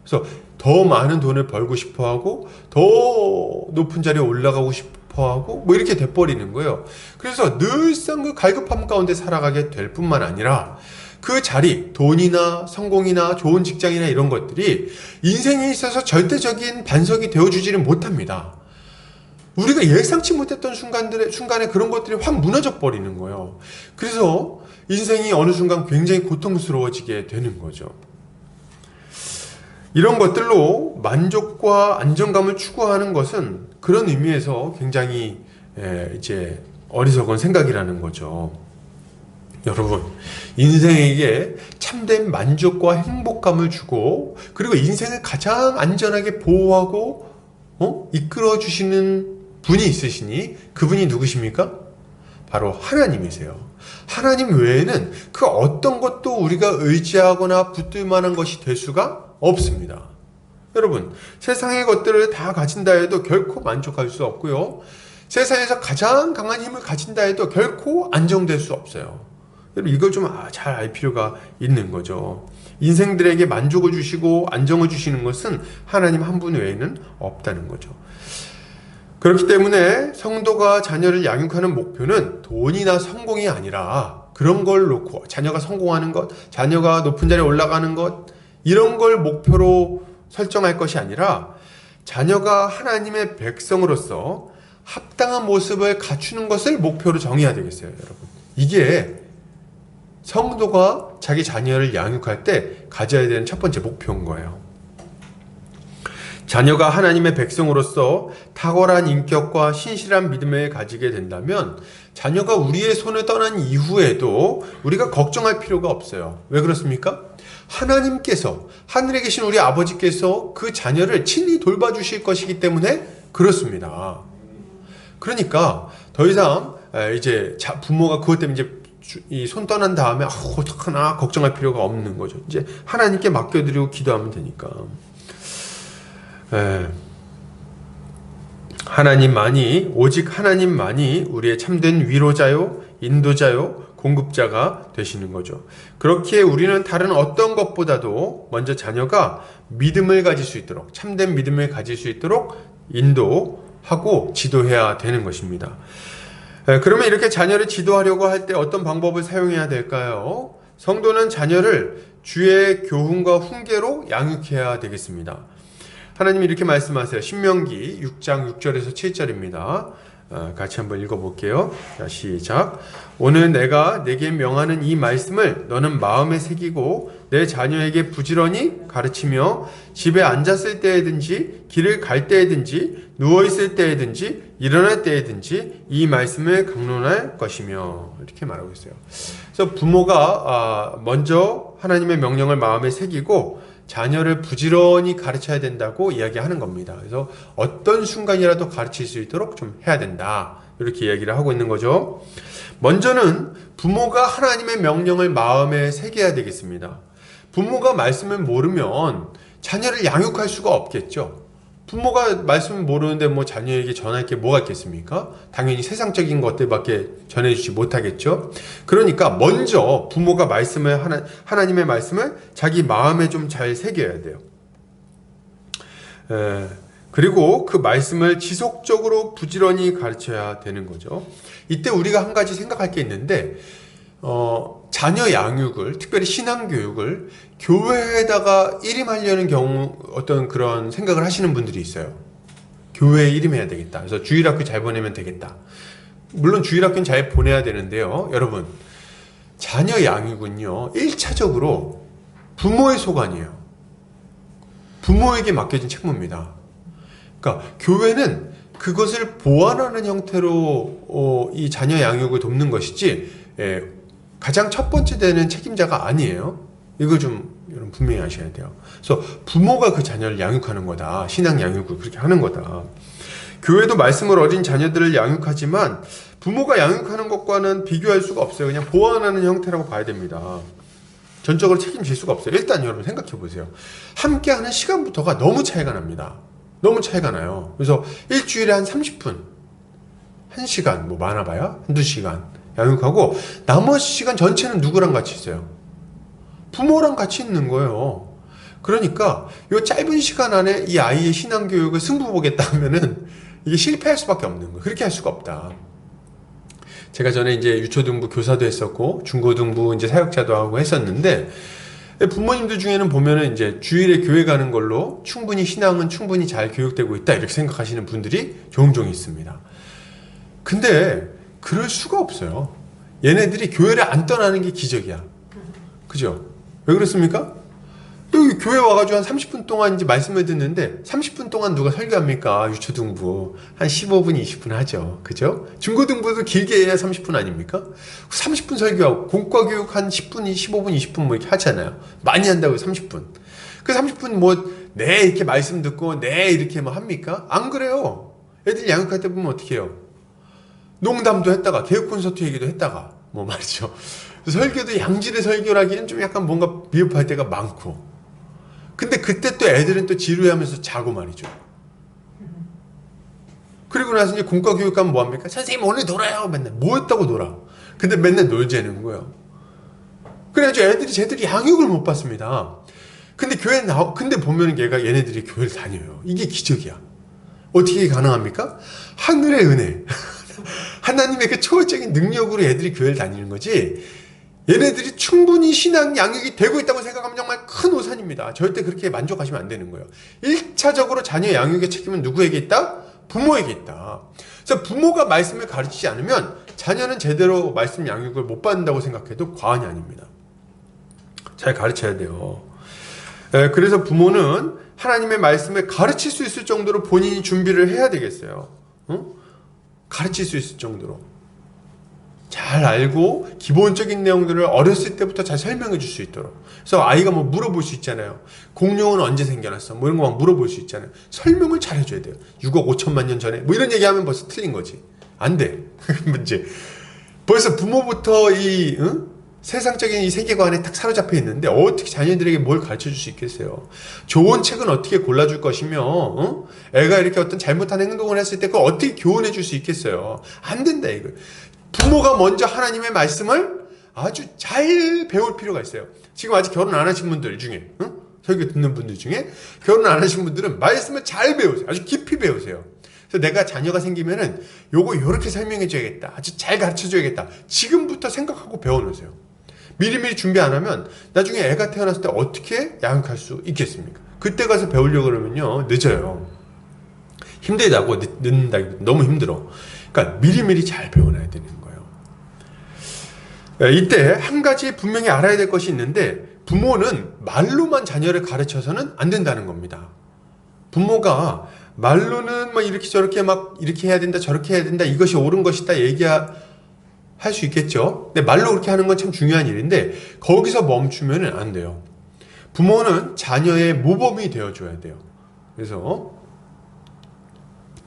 Speaker 1: 그래서 더 많은 돈을 벌고 싶어하고 더 높은 자리에 올라가고 싶어하고 뭐 이렇게 돼버리는 거예요. 그래서 늘상 그 갈급함 가운데 살아가게 될 뿐만 아니라 그 자리, 돈이나 성공이나 좋은 직장이나 이런 것들이 인생에 있어서 절대적인 반석이 되어주지는 못합니다. 우리가 예상치 못했던 순간에 그런 것들이 확 무너져 버리는 거예요. 그래서 인생이 어느 순간 굉장히 고통스러워지게 되는 거죠. 이런 것들로 만족과 안정감을 추구하는 것은 그런 의미에서 굉장히 이제 어리석은 생각이라는 거죠. 여러분, 인생에게 참된 만족과 행복감을 주고 그리고 인생을 가장 안전하게 보호하고 이끌어 주시는 분이 있으시니 그분이 누구십니까? 바로 하나님이세요. 하나님 외에는 그 어떤 것도 우리가 의지하거나 붙들 만한 것이 될 수가 없습니다. 여러분, 세상의 것들을 다 가진다 해도 결코 만족할 수 없고요. 세상에서 가장 강한 힘을 가진다 해도 결코 안정될 수 없어요. 여러분, 이걸 좀 잘 알 필요가 있는 거죠. 인생들에게 만족을 주시고 안정을 주시는 것은 하나님 한 분 외에는 없다는 거죠. 그렇기 때문에 성도가 자녀를 양육하는 목표는 돈이나 성공이 아니라 그런 걸 놓고 자녀가 성공하는 것, 자녀가 높은 자리에 올라가는 것 이런 걸 목표로 설정할 것이 아니라 자녀가 하나님의 백성으로서 합당한 모습을 갖추는 것을 목표로 정해야 되겠어요, 여러분. 이게 성도가 자기 자녀를 양육할 때 가져야 되는 첫 번째 목표인 거예요. 자녀가 하나님의 백성으로서 탁월한 인격과 신실한 믿음을 가지게 된다면 자녀가 우리의 손을 떠난 이후에도 우리가 걱정할 필요가 없어요. 왜 그렇습니까? 하나님께서, 하늘에 계신 우리 아버지께서 그 자녀를 친히 돌봐주실 것이기 때문에 그렇습니다. 그러니까 더 이상 이제 부모가 그것 때문에 이제 이 손 떠난 다음에 어떡하나 걱정할 필요가 없는 거죠. 이제 하나님께 맡겨드리고 기도하면 되니까. 하나님만이, 오직 하나님만이 우리의 참된 위로자요, 인도자요, 공급자가 되시는 거죠. 그렇기에 우리는 다른 어떤 것보다도 먼저 자녀가 믿음을 가질 수 있도록, 참된 믿음을 가질 수 있도록 인도하고 지도해야 되는 것입니다. 그러면 이렇게 자녀를 지도하려고 할 때 어떤 방법을 사용해야 될까요? 성도는 자녀를 주의 교훈과 훈계로 양육해야 되겠습니다. 하나님이 이렇게 말씀하세요. 신명기 6장 6절에서 7절입니다. 같이 한번 읽어볼게요. 자, 시작. 오늘 내가 내게 명하는 이 말씀을 너는 마음에 새기고 내 자녀에게 부지런히 가르치며 집에 앉았을 때에든지 길을 갈 때에든지 누워있을 때에든지 일어날 때에든지 이 말씀을 강론할 것이며 이렇게 말하고 있어요. 그래서 부모가 먼저 하나님의 명령을 마음에 새기고 자녀를 부지런히 가르쳐야 된다고 이야기하는 겁니다. 그래서 어떤 순간이라도 가르칠 수 있도록 좀 해야 된다. 이렇게 이야기를 하고 있는 거죠. 먼저는 부모가 하나님의 명령을 마음에 새겨야 되겠습니다. 부모가 말씀을 모르면 자녀를 양육할 수가 없겠죠. 부모가 말씀을 모르는데 뭐 자녀에게 전할 게 뭐가 있겠습니까? 당연히 세상적인 것들밖에 전해주지 못하겠죠. 그러니까 먼저 부모가 하나님의 말씀을 자기 마음에 좀 잘 새겨야 돼요. 그리고 그 말씀을 지속적으로 부지런히 가르쳐야 되는 거죠. 이때 우리가 한 가지 생각할 게 있는데 자녀 양육을, 특별히 신앙교육을 교회에다가 일임하려는 경우 어떤 그런 생각을 하시는 분들이 있어요. 교회에 일임해야 되겠다. 그래서 주일학교 잘 보내면 되겠다. 물론 주일학교는 잘 보내야 되는데요. 여러분, 자녀 양육은요, 1차적으로 부모의 소관이에요. 부모에게 맡겨진 책무입니다. 그러니까 교회는 그것을 보완하는 형태로 이 자녀 양육을 돕는 것이지 가장 첫 번째 되는 책임자가 아니에요. 이거 좀 여러분 분명히 아셔야 돼요. 그래서 부모가 그 자녀를 양육하는 거다. 신앙 양육을 그렇게 하는 거다. 교회도 말씀을 어린 자녀들을 양육하지만 부모가 양육하는 것과는 비교할 수가 없어요. 그냥 보완하는 형태라고 봐야 됩니다. 전적으로 책임질 수가 없어요. 일단 여러분 생각해 보세요. 함께하는 시간부터가 너무 차이가 납니다. 너무 차이가 나요. 그래서 일주일에 한 30분, 1시간, 뭐 많아봐야 한두 시간 양육하고 나머지 시간 전체는 누구랑 같이 있어요? 부모랑 같이 있는 거예요. 그러니까 이 짧은 시간 안에 이 아이의 신앙교육을 승부 보겠다 하면은 이게 실패할 수밖에 없는 거예요. 그렇게 할 수가 없다. 제가 전에 이제 유초등부 교사도 했었고 중고등부 이제 사역자도 하고 했었는데 부모님들 중에는 보면은 이제 주일에 교회 가는 걸로 충분히 신앙은 충분히 잘 교육되고 있다 이렇게 생각하시는 분들이 종종 있습니다. 근데 그럴 수가 없어요. 얘네들이 교회를 안 떠나는 게 기적이야. 그죠? 왜 그렇습니까? 여기 교회 와가지고 한 30분 동안 이제 말씀을 듣는데 30분 동안 누가 설교합니까? 유초등부 한 15분, 20분 하죠. 그죠? 중고등부도 길게 해야 30분 아닙니까? 30분 설교하고 공과교육 한 10분, 15분, 20분 뭐 이렇게 하잖아요. 많이 한다고 30분. 그 30분 뭐 네 이렇게 말씀 듣고 네 이렇게 뭐 합니까? 안 그래요. 애들 양육할 때 보면 어떻게 해요? 농담도 했다가 개혁 콘서트 얘기도 했다가 뭐 말이죠. 설교도 양질의 설교라기엔 좀 약간 뭔가 미흡할 때가 많고. 근데 그때 또 애들은 또 지루해하면서 자고 말이죠. 그리고 나서 이제 공과교육 가면 뭐합니까? 선생님 오늘 놀아요. 맨날 뭐 했다고 놀아. 근데 맨날 놀자는 거예요. 그래가지고 애들이 제대로 양육을 못 받습니다. 근데 근데 보면 얘네들이 교회를 다녀요. 이게 기적이야. 어떻게 가능합니까? 하늘의 은혜. 하나님의 그 초월적인 능력으로 애들이 교회를 다니는 거지. 얘네들이 충분히 신앙 양육이 되고 있다고 생각하면 정말 큰 오산입니다. 절대 그렇게 만족하시면 안 되는 거예요. 1차적으로 자녀 양육의 책임은 누구에게 있다? 부모에게 있다. 그래서 부모가 말씀을 가르치지 않으면 자녀는 제대로 말씀 양육을 못 받는다고 생각해도 과언이 아닙니다. 잘 가르쳐야 돼요. 그래서 부모는 하나님의 말씀을 가르칠 수 있을 정도로 본인이 준비를 해야 되겠어요. 응? 가르칠 수 있을 정도로. 잘 알고 기본적인 내용들을 어렸을 때부터 잘 설명해 줄 수 있도록. 그래서 아이가 뭐 물어볼 수 있잖아요. 공룡은 언제 생겨났어? 뭐 이런 거 막 물어볼 수 있잖아요. 설명을 잘 해줘야 돼요. 6억 5천만 년 전에 뭐 이런 얘기하면 벌써 틀린 거지. 안 돼. 문제. 벌써 부모부터 세상적인 이 세계관에 딱 사로잡혀 있는데 어떻게 자녀들에게 뭘 가르쳐 줄 수 있겠어요? 좋은 책은 어떻게 골라줄 것이며 애가 이렇게 어떤 잘못한 행동을 했을 때 그걸 어떻게 교훈해 줄 수 있겠어요? 안 된다 이거. 부모가 먼저 하나님의 말씀을 아주 잘 배울 필요가 있어요. 지금 아직 결혼 안 하신 분들 중에 설교 듣는 분들 중에 결혼 안 하신 분들은 말씀을 잘 배우세요. 아주 깊이 배우세요. 그래서 내가 자녀가 생기면은 요렇게 설명해 줘야겠다. 아주 잘 가르쳐 줘야겠다. 지금부터 생각하고 배워놓으세요. 미리미리 준비 안 하면 나중에 애가 태어났을 때 어떻게 양육할 수 있겠습니까? 그때 가서 배우려고 그러면요 늦어요. 힘들다고 늦는다. 너무 힘들어. 그러니까 미리미리 잘 배워놔야 되는 거예요. 이때 한 가지 분명히 알아야 될 것이 있는데 부모는 말로만 자녀를 가르쳐서는 안 된다는 겁니다. 부모가 말로는 막 이렇게 저렇게 막 이렇게 해야 된다 저렇게 해야 된다 이것이 옳은 것이다 얘기할 수 있겠죠. 근데 말로 그렇게 하는 건 참 중요한 일인데 거기서 멈추면 안 돼요. 부모는 자녀의 모범이 되어줘야 돼요. 그래서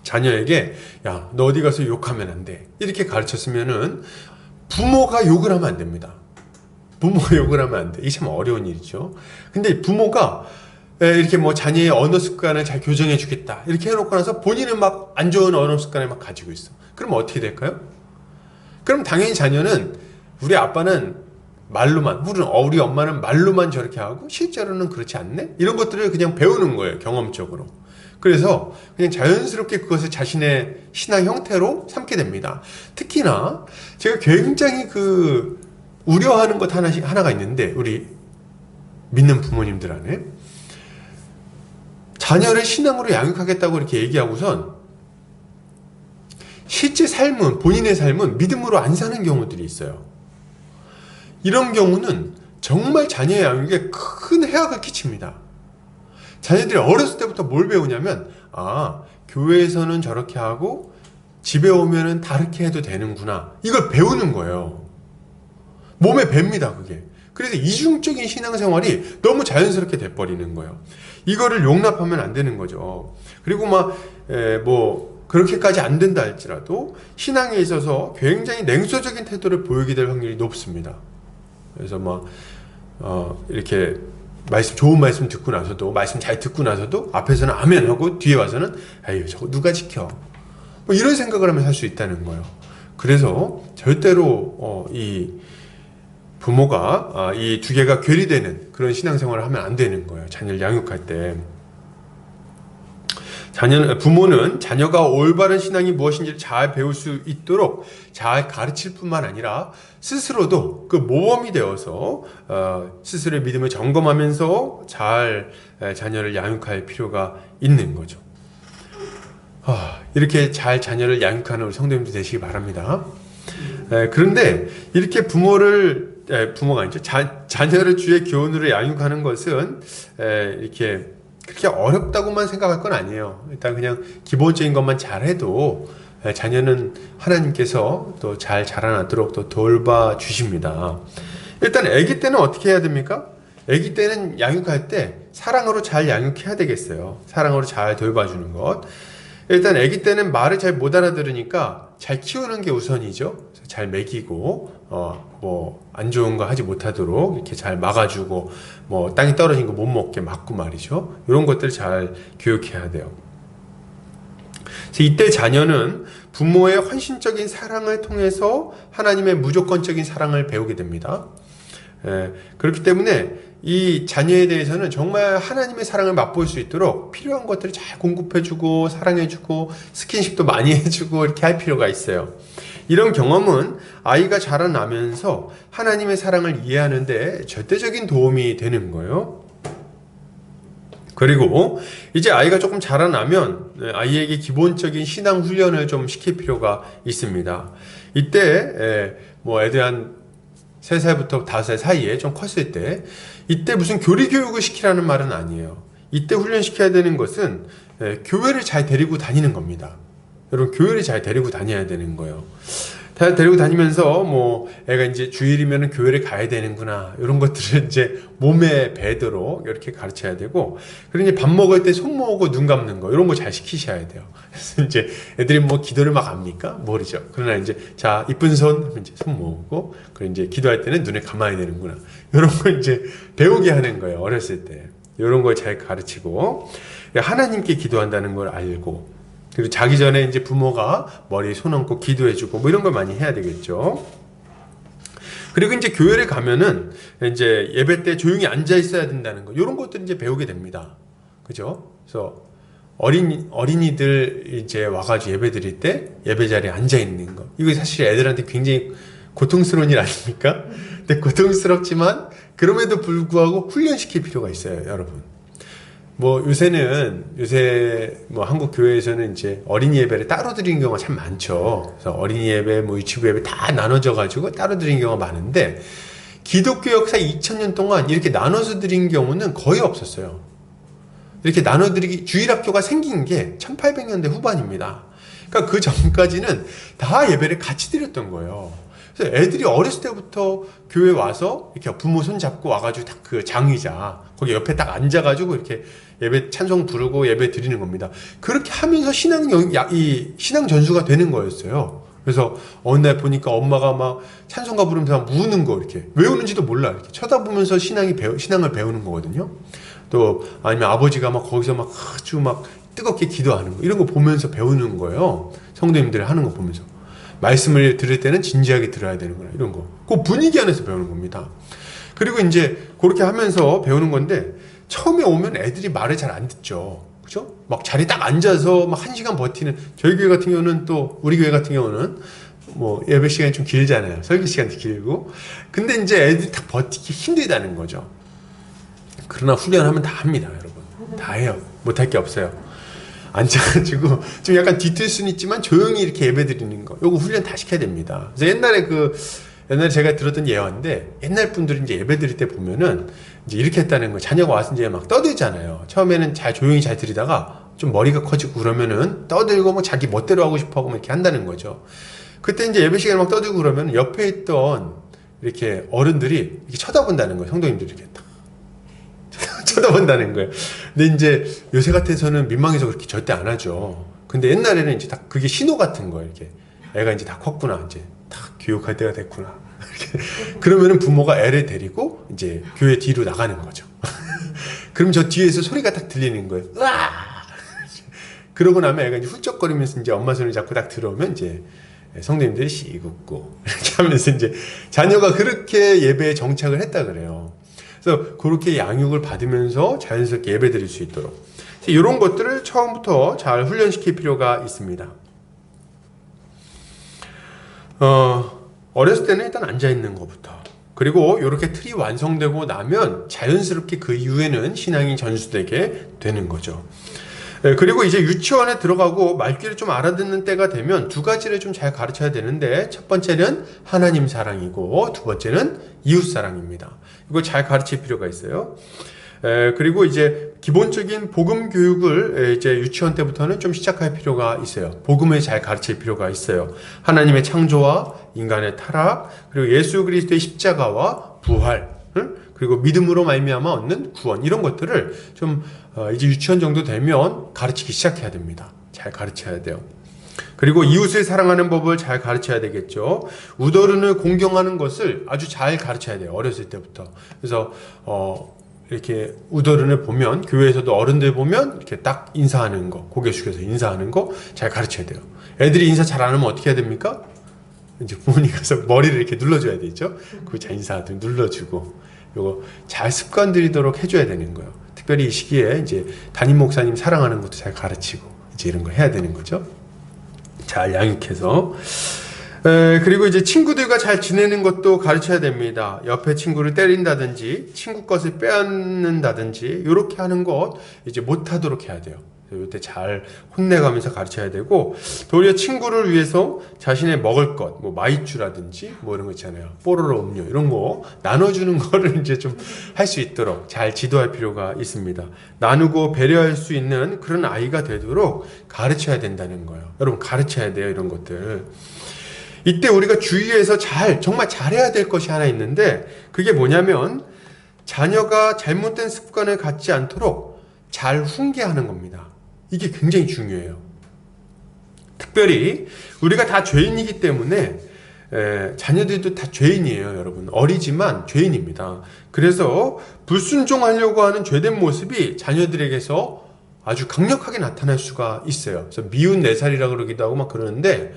Speaker 1: 자녀에게 야, 너 어디 가서 욕하면 안 돼. 이렇게 가르쳤으면은 부모가 욕을 하면 안 됩니다. 부모가 욕을 하면 안 돼. 이게 참 어려운 일이죠. 근데 부모가 이렇게 뭐 자녀의 언어 습관을 잘 교정해 주겠다. 이렇게 해놓고 나서 본인은 막 안 좋은 언어 습관을 막 가지고 있어. 그럼 어떻게 될까요? 그럼 당연히 자녀는 우리 아빠는 말로만, 우리 엄마는 말로만 저렇게 하고 실제로는 그렇지 않네? 이런 것들을 그냥 배우는 거예요. 경험적으로. 그래서 그냥 자연스럽게 그것을 자신의 신앙 형태로 삼게 됩니다. 특히나 제가 굉장히 우려하는 것 하나가 있는데 우리 믿는 부모님들 안에 자녀를 신앙으로 양육하겠다고 이렇게 얘기하고선 실제 삶은 본인의 삶은 믿음으로 안 사는 경우들이 있어요. 이런 경우는 정말 자녀의 양육에 큰 해악을 끼칩니다. 자녀들이 어렸을 때부터 뭘 배우냐면 교회에서는 저렇게 하고 집에 오면은 다르게 해도 되는구나 이걸 배우는 거예요. 몸에 뱄니다 그게. 그래서 이중적인 신앙생활이 너무 자연스럽게 돼버리는 거예요. 이거를 용납하면 안 되는 거죠. 그리고 그렇게까지 안 된다 할지라도 신앙에 있어서 굉장히 냉소적인 태도를 보이게 될 확률이 높습니다. 그래서 이렇게 좋은 말씀 듣고 나서도, 말씀 잘 듣고 나서도 앞에서는 아멘 하고 뒤에 와서는 아유 저거 누가 지켜, 뭐 이런 생각을 하면서 할 수 있다는 거예요. 그래서 절대로 이 부모가 이 두 개가 괴리되는 그런 신앙생활을 하면 안 되는 거예요. 자녀를 양육할 때. 부모는 자녀가 올바른 신앙이 무엇인지를 잘 배울 수 있도록 잘 가르칠 뿐만 아니라 스스로도 그 모범이 되어서 스스로의 믿음을 점검하면서 잘 자녀를 양육할 필요가 있는 거죠. 이렇게 잘 자녀를 양육하는 우리 성도님들 되시기 바랍니다. 그런데 이렇게 부모가 아니죠. 자녀를 주의 교훈으로 양육하는 것은 이렇게 그렇게 어렵다고만 생각할 건 아니에요. 일단 그냥 기본적인 것만 잘해도 자녀는 하나님께서 또 잘 자라나도록 또 돌봐주십니다. 일단 아기 때는 어떻게 해야 됩니까? 아기 때는 양육할 때 사랑으로 잘 양육해야 되겠어요. 사랑으로 잘 돌봐주는 것. 일단 아기 때는 말을 잘 못 알아들으니까 잘 키우는 게 우선이죠. 잘 먹이고 뭐 안 좋은 거 하지 못하도록 이렇게 잘 막아주고, 뭐 땅이 떨어진 거 못 먹게 막고 말이죠. 이런 것들을 잘 교육해야 돼요. 그래서 이때 자녀는 부모의 헌신적인 사랑을 통해서 하나님의 무조건적인 사랑을 배우게 됩니다. 그렇기 때문에 이 자녀에 대해서는 정말 하나님의 사랑을 맛볼 수 있도록 필요한 것들을 잘 공급해주고 사랑해주고 스킨십도 많이 해주고 이렇게 할 필요가 있어요. 이런 경험은 아이가 자라나면서 하나님의 사랑을 이해하는 데 절대적인 도움이 되는 거예요. 그리고 이제 아이가 조금 자라나면 아이에게 기본적인 신앙 훈련을 좀 시킬 필요가 있습니다. 이때 뭐 애들 한 3살부터 5살 사이에 좀 컸을 때, 이때 무슨 교리 교육을 시키라는 말은 아니에요. 이때 훈련시켜야 되는 것은 교회를 잘 데리고 다니는 겁니다. 여러분, 교회를 잘 데리고 다녀야 되는 거예요. 잘 데리고 다니면서 뭐 애가 이제 주일이면 교회를 가야 되는구나, 이런 것들을 이제 몸에 배도록 이렇게 가르쳐야 되고, 그리고 이제 밥 먹을 때 손 모으고 눈 감는 거, 이런 거 잘 시키셔야 돼요. 그래서 이제 애들이 뭐 기도를 막 합니까? 모르죠. 그러나 이제 자, 이쁜 손 하면 이제 손 모으고, 그리고 이제 기도할 때는 눈을 감아야 되는구나, 이런 걸 이제 배우게 하는 거예요. 어렸을 때 이런 걸 잘 가르치고, 하나님께 기도한다는 걸 알고, 그리고 자기 전에 이제 부모가 머리에 손 얹고 기도해주고 뭐 이런 걸 많이 해야 되겠죠. 그리고 이제 교회를 가면은 이제 예배 때 조용히 앉아 있어야 된다는 거, 이런 것들 이제 배우게 됩니다. 그죠? 그래서 어린이들 이제 와가지고 예배 드릴 때 예배 자리에 앉아 있는 거, 이거 사실 애들한테 굉장히 고통스러운 일 아닙니까? 근데 고통스럽지만 그럼에도 불구하고 훈련시킬 필요가 있어요, 여러분. 뭐 요새 뭐 한국 교회에서는 이제 어린이 예배를 따로 드리는 경우가 참 많죠. 그래서 어린이 예배, 뭐 유치부 예배 다 나눠져 가지고 따로 드리는 경우가 많은데, 기독교 역사 2000년 동안 이렇게 나눠서 드린 경우는 거의 없었어요. 이렇게 나눠드리기, 주일학교가 생긴 게 1800년대 후반입니다. 그러니까 그 전까지는 다 예배를 같이 드렸던 거예요. 그래서 애들이 어렸을 때부터 교회 와서 이렇게 부모 손 잡고 와가지고 딱 그 장의자 거기 옆에 딱 앉아가지고 이렇게 예배 찬송 부르고 예배 드리는 겁니다. 그렇게 하면서 신앙 전수가 되는 거였어요. 그래서 어느 날 보니까 엄마가 막 찬송가 부르면서 막 우는 거, 이렇게 왜 우는지도 몰라, 이렇게 쳐다보면서 신앙을 배우는 거거든요. 또 아니면 아버지가 막 거기서 막 아주 막 뜨겁게 기도하는 거, 이런 거 보면서 배우는 거예요. 성도님들 하는 거 보면서. 말씀을 들을 때는 진지하게 들어야 되는구나, 이런 거. 그 분위기 안에서 배우는 겁니다. 그리고 이제 그렇게 하면서 배우는 건데, 처음에 오면 애들이 말을 잘 안 듣죠. 그죠? 막 자리에 딱 앉아서 막 1시간 버티는, 저희 교회 같은 경우는, 또 우리 교회 같은 경우는 뭐 예배 시간이 좀 길잖아요. 설교 시간도 길고. 근데 이제 애들이 딱 버티기 힘들다는 거죠. 그러나 훈련하면 다 합니다, 여러분. 다 해요. 못할 게 없어요. 앉아가지고 좀 약간 뒤틀 수는 있지만 조용히 이렇게 예배 드리는 거, 요거 훈련 다 시켜야 됩니다. 그래서 옛날에 제가 들었던 예화인데, 옛날 분들이 이제 예배 드릴 때 보면은 이제 이렇게 했다는 거, 자녀가 와서 이제 막 떠들잖아요. 처음에는 조용히 잘 드리다가 좀 머리가 커지고 그러면은 떠들고 뭐 자기 멋대로 하고 싶어 하고 뭐 이렇게 한다는 거죠. 그때 이제 예배 시간에 막 떠들고 그러면 옆에 있던 이렇게 어른들이 이렇게 쳐다본다는 거예요. 성도님들이 이렇게 딱 쳐다본다는 거예요. 근데 이제 요새 같아서는 민망해서 그렇게 절대 안 하죠. 근데 옛날에는 이제 딱 그게 신호 같은 거예요. 이렇게 애가 이제 다 컸구나, 이제 다 교육할 때가 됐구나, 그러면은 부모가 애를 데리고 이제 교회 뒤로 나가는 거죠. 그럼 저 뒤에서 소리가 딱 들리는 거예요. 으아! 그러고 나면 애가 이제 훌쩍거리면서 이제 엄마 손을 잡고 딱 들어오면 이제 성도님들이 씩 웃고 이렇게 하면서 이제 자녀가 그렇게 예배에 정착을 했다 그래요. 그래서 그렇게 양육을 받으면서 자연스럽게 예배 드릴 수 있도록 이런 것들을 처음부터 잘 훈련시킬 필요가 있습니다. 어렸을 때는 일단 앉아있는 것부터, 그리고 이렇게 틀이 완성되고 나면 자연스럽게 그 이후에는 신앙이 전수되게 되는 거죠. 그리고 이제 유치원에 들어가고 말귀를 좀 알아듣는 때가 되면 두 가지를 좀 잘 가르쳐야 되는데, 첫 번째는 하나님 사랑이고 두 번째는 이웃 사랑입니다. 이걸 잘 가르칠 필요가 있어요. 그리고 이제 기본적인 복음 교육을 이제 유치원 때부터는 좀 시작할 필요가 있어요. 복음을 잘 가르칠 필요가 있어요. 하나님의 창조와 인간의 타락, 그리고 예수 그리스도의 십자가와 부활, 그리고 믿음으로 말미암아 얻는 구원, 이런 것들을 좀 이제 유치원 정도 되면 가르치기 시작해야 됩니다. 잘 가르쳐야 돼요. 그리고 이웃을 사랑하는 법을 잘 가르쳐야 되겠죠. 우더른을 공경하는 것을 아주 잘 가르쳐야 돼요. 어렸을 때부터. 그래서 이렇게 우더른을 보면, 교회에서도 어른들 보면 이렇게 딱 인사하는 거, 고개 숙여서 인사하는 거 잘 가르쳐야 돼요. 애들이 인사 잘 안 하면 어떻게 해야 됩니까? 이제 부모님 가서 머리를 이렇게 눌러줘야 되죠. 그 잘 인사하듯 눌러주고, 요거 잘 습관들이도록 해줘야 되는 거예요. 특별히 이 시기에 이제 담임 목사님 사랑하는 것도 잘 가르치고 이제 이런 거 해야 되는 거죠. 잘 양육해서. 그리고 이제 친구들과 잘 지내는 것도 가르쳐야 됩니다. 옆에 친구를 때린다든지 친구 것을 빼앗는다든지 이렇게 하는 것 이제 못하도록 해야 돼요. 이때 잘 혼내가면서 가르쳐야 되고, 도리어 친구를 위해서 자신의 먹을 것, 뭐 마이쮸라든지 뭐 이런 거 있잖아요. 뽀로로 음료 이런 거 나눠주는 거를 이제 좀 할 수 있도록 잘 지도할 필요가 있습니다. 나누고 배려할 수 있는 그런 아이가 되도록 가르쳐야 된다는 거예요. 여러분, 가르쳐야 돼요, 이런 것들. 이때 우리가 주의해서 정말 잘해야 될 것이 하나 있는데, 그게 뭐냐면 자녀가 잘못된 습관을 갖지 않도록 잘 훈계하는 겁니다. 이게 굉장히 중요해요. 특별히 우리가 다 죄인이기 때문에 자녀들도 다 죄인이에요, 여러분. 어리지만 죄인입니다. 그래서 불순종하려고 하는 죄된 모습이 자녀들에게서 아주 강력하게 나타날 수가 있어요. 그래서 미운 4살이라 그러기도 하고 막 그러는데,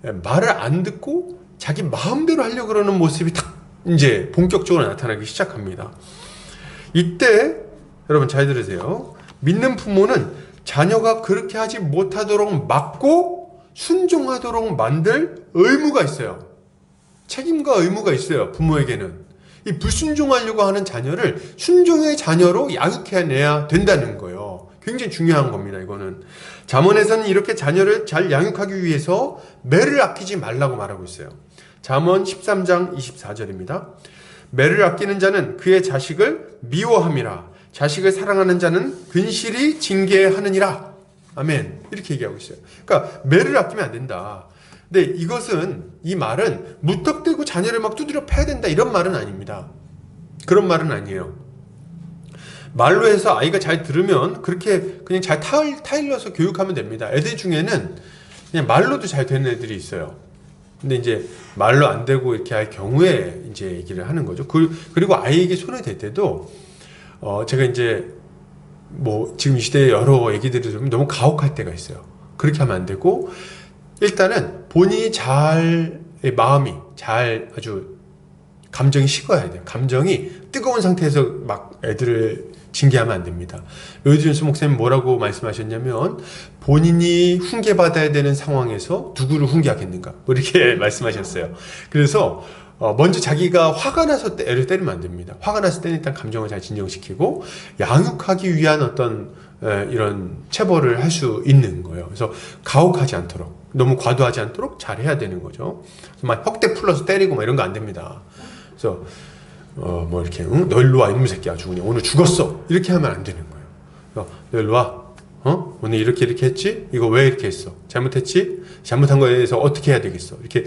Speaker 1: 말을 안 듣고 자기 마음대로 하려고 그러는 모습이 딱 이제 본격적으로 나타나기 시작합니다. 이때 여러분 잘 들으세요. 믿는 부모는 자녀가 그렇게 하지 못하도록 막고 순종하도록 만들 의무가 있어요. 책임과 의무가 있어요, 부모에게는. 이 불순종하려고 하는 자녀를 순종의 자녀로 양육해내야 된다는 거예요. 굉장히 중요한 겁니다, 이거는. 잠언에서는 이렇게 자녀를 잘 양육하기 위해서 매를 아끼지 말라고 말하고 있어요. 잠언 13장 24절입니다. 매를 아끼는 자는 그의 자식을 미워함이라. 자식을 사랑하는 자는 근실히 징계하느니라. 아멘. 이렇게 얘기하고 있어요. 그러니까 매를 아끼면 안 된다. 근데 이 말은 무턱대고 자녀를 막 두드려 패야 된다, 이런 말은 아닙니다. 그런 말은 아니에요. 말로 해서 아이가 잘 들으면 그렇게 그냥 잘 타일러서 교육하면 됩니다. 애들 중에는 그냥 말로도 잘 되는 애들이 있어요. 근데 이제 말로 안 되고 이렇게 할 경우에 이제 얘기를 하는 거죠. 그리고 아이에게 손을 댈 때도 제가 이제 뭐 지금 이 시대에 여러 얘기들을 들으면 너무 가혹할 때가 있어요. 그렇게 하면 안 되고, 일단은 본인이 마음이 아주 감정이 식어야 돼요. 감정이 뜨거운 상태에서 막 애들을 징계하면 안 됩니다. 로이드 목사님 뭐라고 말씀하셨냐면, 본인이 훈계받아야 되는 상황에서 누구를 훈계하겠는가, 뭐 이렇게 말씀하셨어요. 그래서 먼저 자기가 화가 나서 애를 때리면 안 됩니다. 화가 났을 때는 일단 감정을 잘 진정시키고 양육하기 위한 어떤 이런 체벌을 할 수 있는 거예요. 그래서 가혹하지 않도록, 너무 과도하지 않도록 잘 해야 되는 거죠. 막 혁대 풀러서 때리고 막 이런 거 안 됩니다. 그래서 뭐 이렇게 너 일로 와, 이놈 새끼 아주 그냥 오늘 죽었어, 이렇게 하면 안 되는 거예요. 너 일로 와, 오늘 이렇게 했지? 이거 왜 이렇게 했어? 잘못했지? 잘못한 거에 대해서 어떻게 해야 되겠어? 이렇게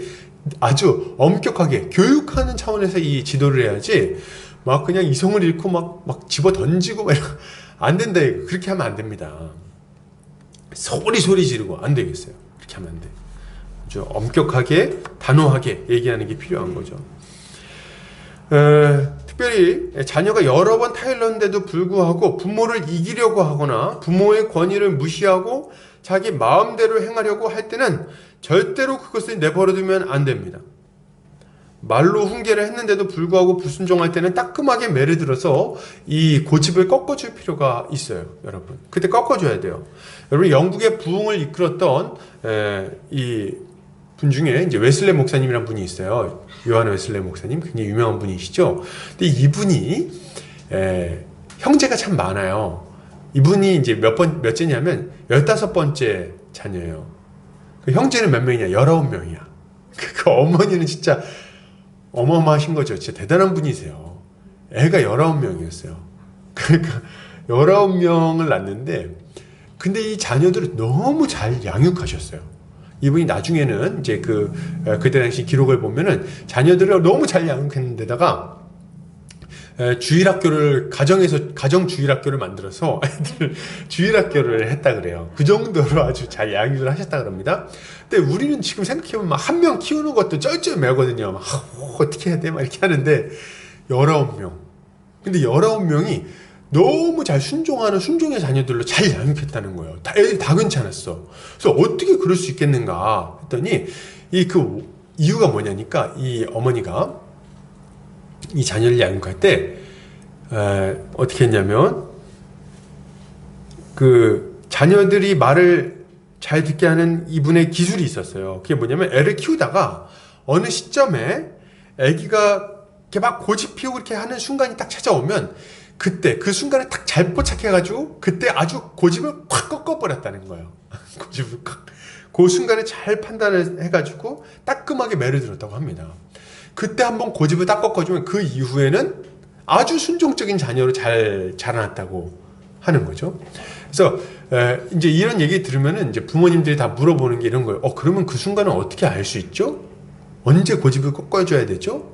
Speaker 1: 아주 엄격하게 교육하는 차원에서 이 지도를 해야지, 막 그냥 이성을 잃고 막 집어 던지고 막 안 된다, 이거. 그렇게 하면 안 됩니다. 소리 지르고 안 되겠어요. 그렇게 하면 안 돼. 아주 엄격하게 단호하게 얘기하는 게 필요한 거죠. 특별히 자녀가 여러 번 타일렀는데도 불구하고 부모를 이기려고 하거나 부모의 권위를 무시하고 자기 마음대로 행하려고 할 때는 절대로 그것을 내버려두면 안 됩니다. 말로 훈계를 했는데도 불구하고 불순종할 때는 따끔하게 매를 들어서 이 고집을 꺾어줄 필요가 있어요. 여러분, 그때 꺾어줘야 돼요. 여러분, 영국의 부흥을 이끌었던 이 분 중에 이제 웨슬레 목사님이란 분이 있어요. 요한 웨슬레 목사님, 굉장히 유명한 분이시죠. 근데 이분이 형제가 참 많아요. 이분이 이제 몇째냐면 15번째 자녀예요. 그 형제는 몇 명이냐? 19명이야. 그 어머니는 진짜 어마어마하신 거죠. 진짜 대단한 분이세요. 애가 19명이었어요. 그러니까 19명을 낳는데, 근데 이 자녀들을 너무 잘 양육하셨어요. 이분이 나중에는 이제 그때 당시 기록을 보면은 자녀들을 너무 잘 양육했는데다가 주일학교를 가정 주일학교를 만들어서 애들 주일학교를 했다 그래요. 그 정도로 아주 잘 양육을 하셨다 그럽니다. 근데 우리는 지금 생각해보면 막 한 명 키우는 것도 쩔쩔매거든요. 막 어떻게 해야 돼? 막 이렇게 하는데 19명. 근데 19명이 너무 잘 순종하는 순종의 자녀들로 잘 양육했다는 거예요. 애들 다 괜찮았어. 그래서 어떻게 그럴 수 있겠는가 했더니 이유가 뭐냐니까 이 어머니가 이 자녀를 양육할 때 어떻게 했냐면 그 자녀들이 말을 잘 듣게 하는 이분의 기술이 있었어요. 그게 뭐냐면 애를 키우다가 어느 시점에 애기가 이렇게 막 고집 피우고 이렇게 하는 순간이 딱 찾아오면 그때 그 순간에 딱 잘 포착해가지고 그때 아주 고집을 확 꺾어버렸다는 거예요. 고집을 그 순간에 잘 판단을 해가지고 따끔하게 매를 들었다고 합니다. 그때 한번 고집을 딱 꺾어주면 그 이후에는 아주 순종적인 자녀로 잘 자라났다고 하는 거죠. 그래서 이제 이런 얘기 들으면은 이제 부모님들이 다 물어보는 게 이런 거예요. 그러면 그 순간은 어떻게 알 수 있죠? 언제 고집을 꺾어줘야 되죠?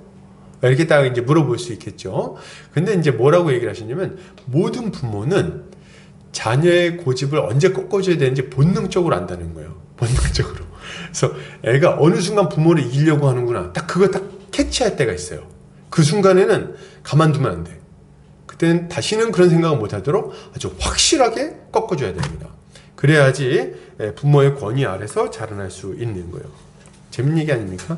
Speaker 1: 이렇게 딱 이제 물어볼 수 있겠죠. 근데 이제 뭐라고 얘기를 하시냐면 모든 부모는 자녀의 고집을 언제 꺾어줘야 되는지 본능적으로 안다는 거예요. 본능적으로. 그래서 애가 어느 순간 부모를 이기려고 하는구나. 딱 그거 딱 캐치할 때가 있어요. 그 순간에는 가만두면 안 돼. 그때는 다시는 그런 생각을 못하도록 아주 확실하게 꺾어줘야 됩니다. 그래야지 부모의 권위 아래서 자라날 수 있는 거예요. 재밌는 얘기 아닙니까?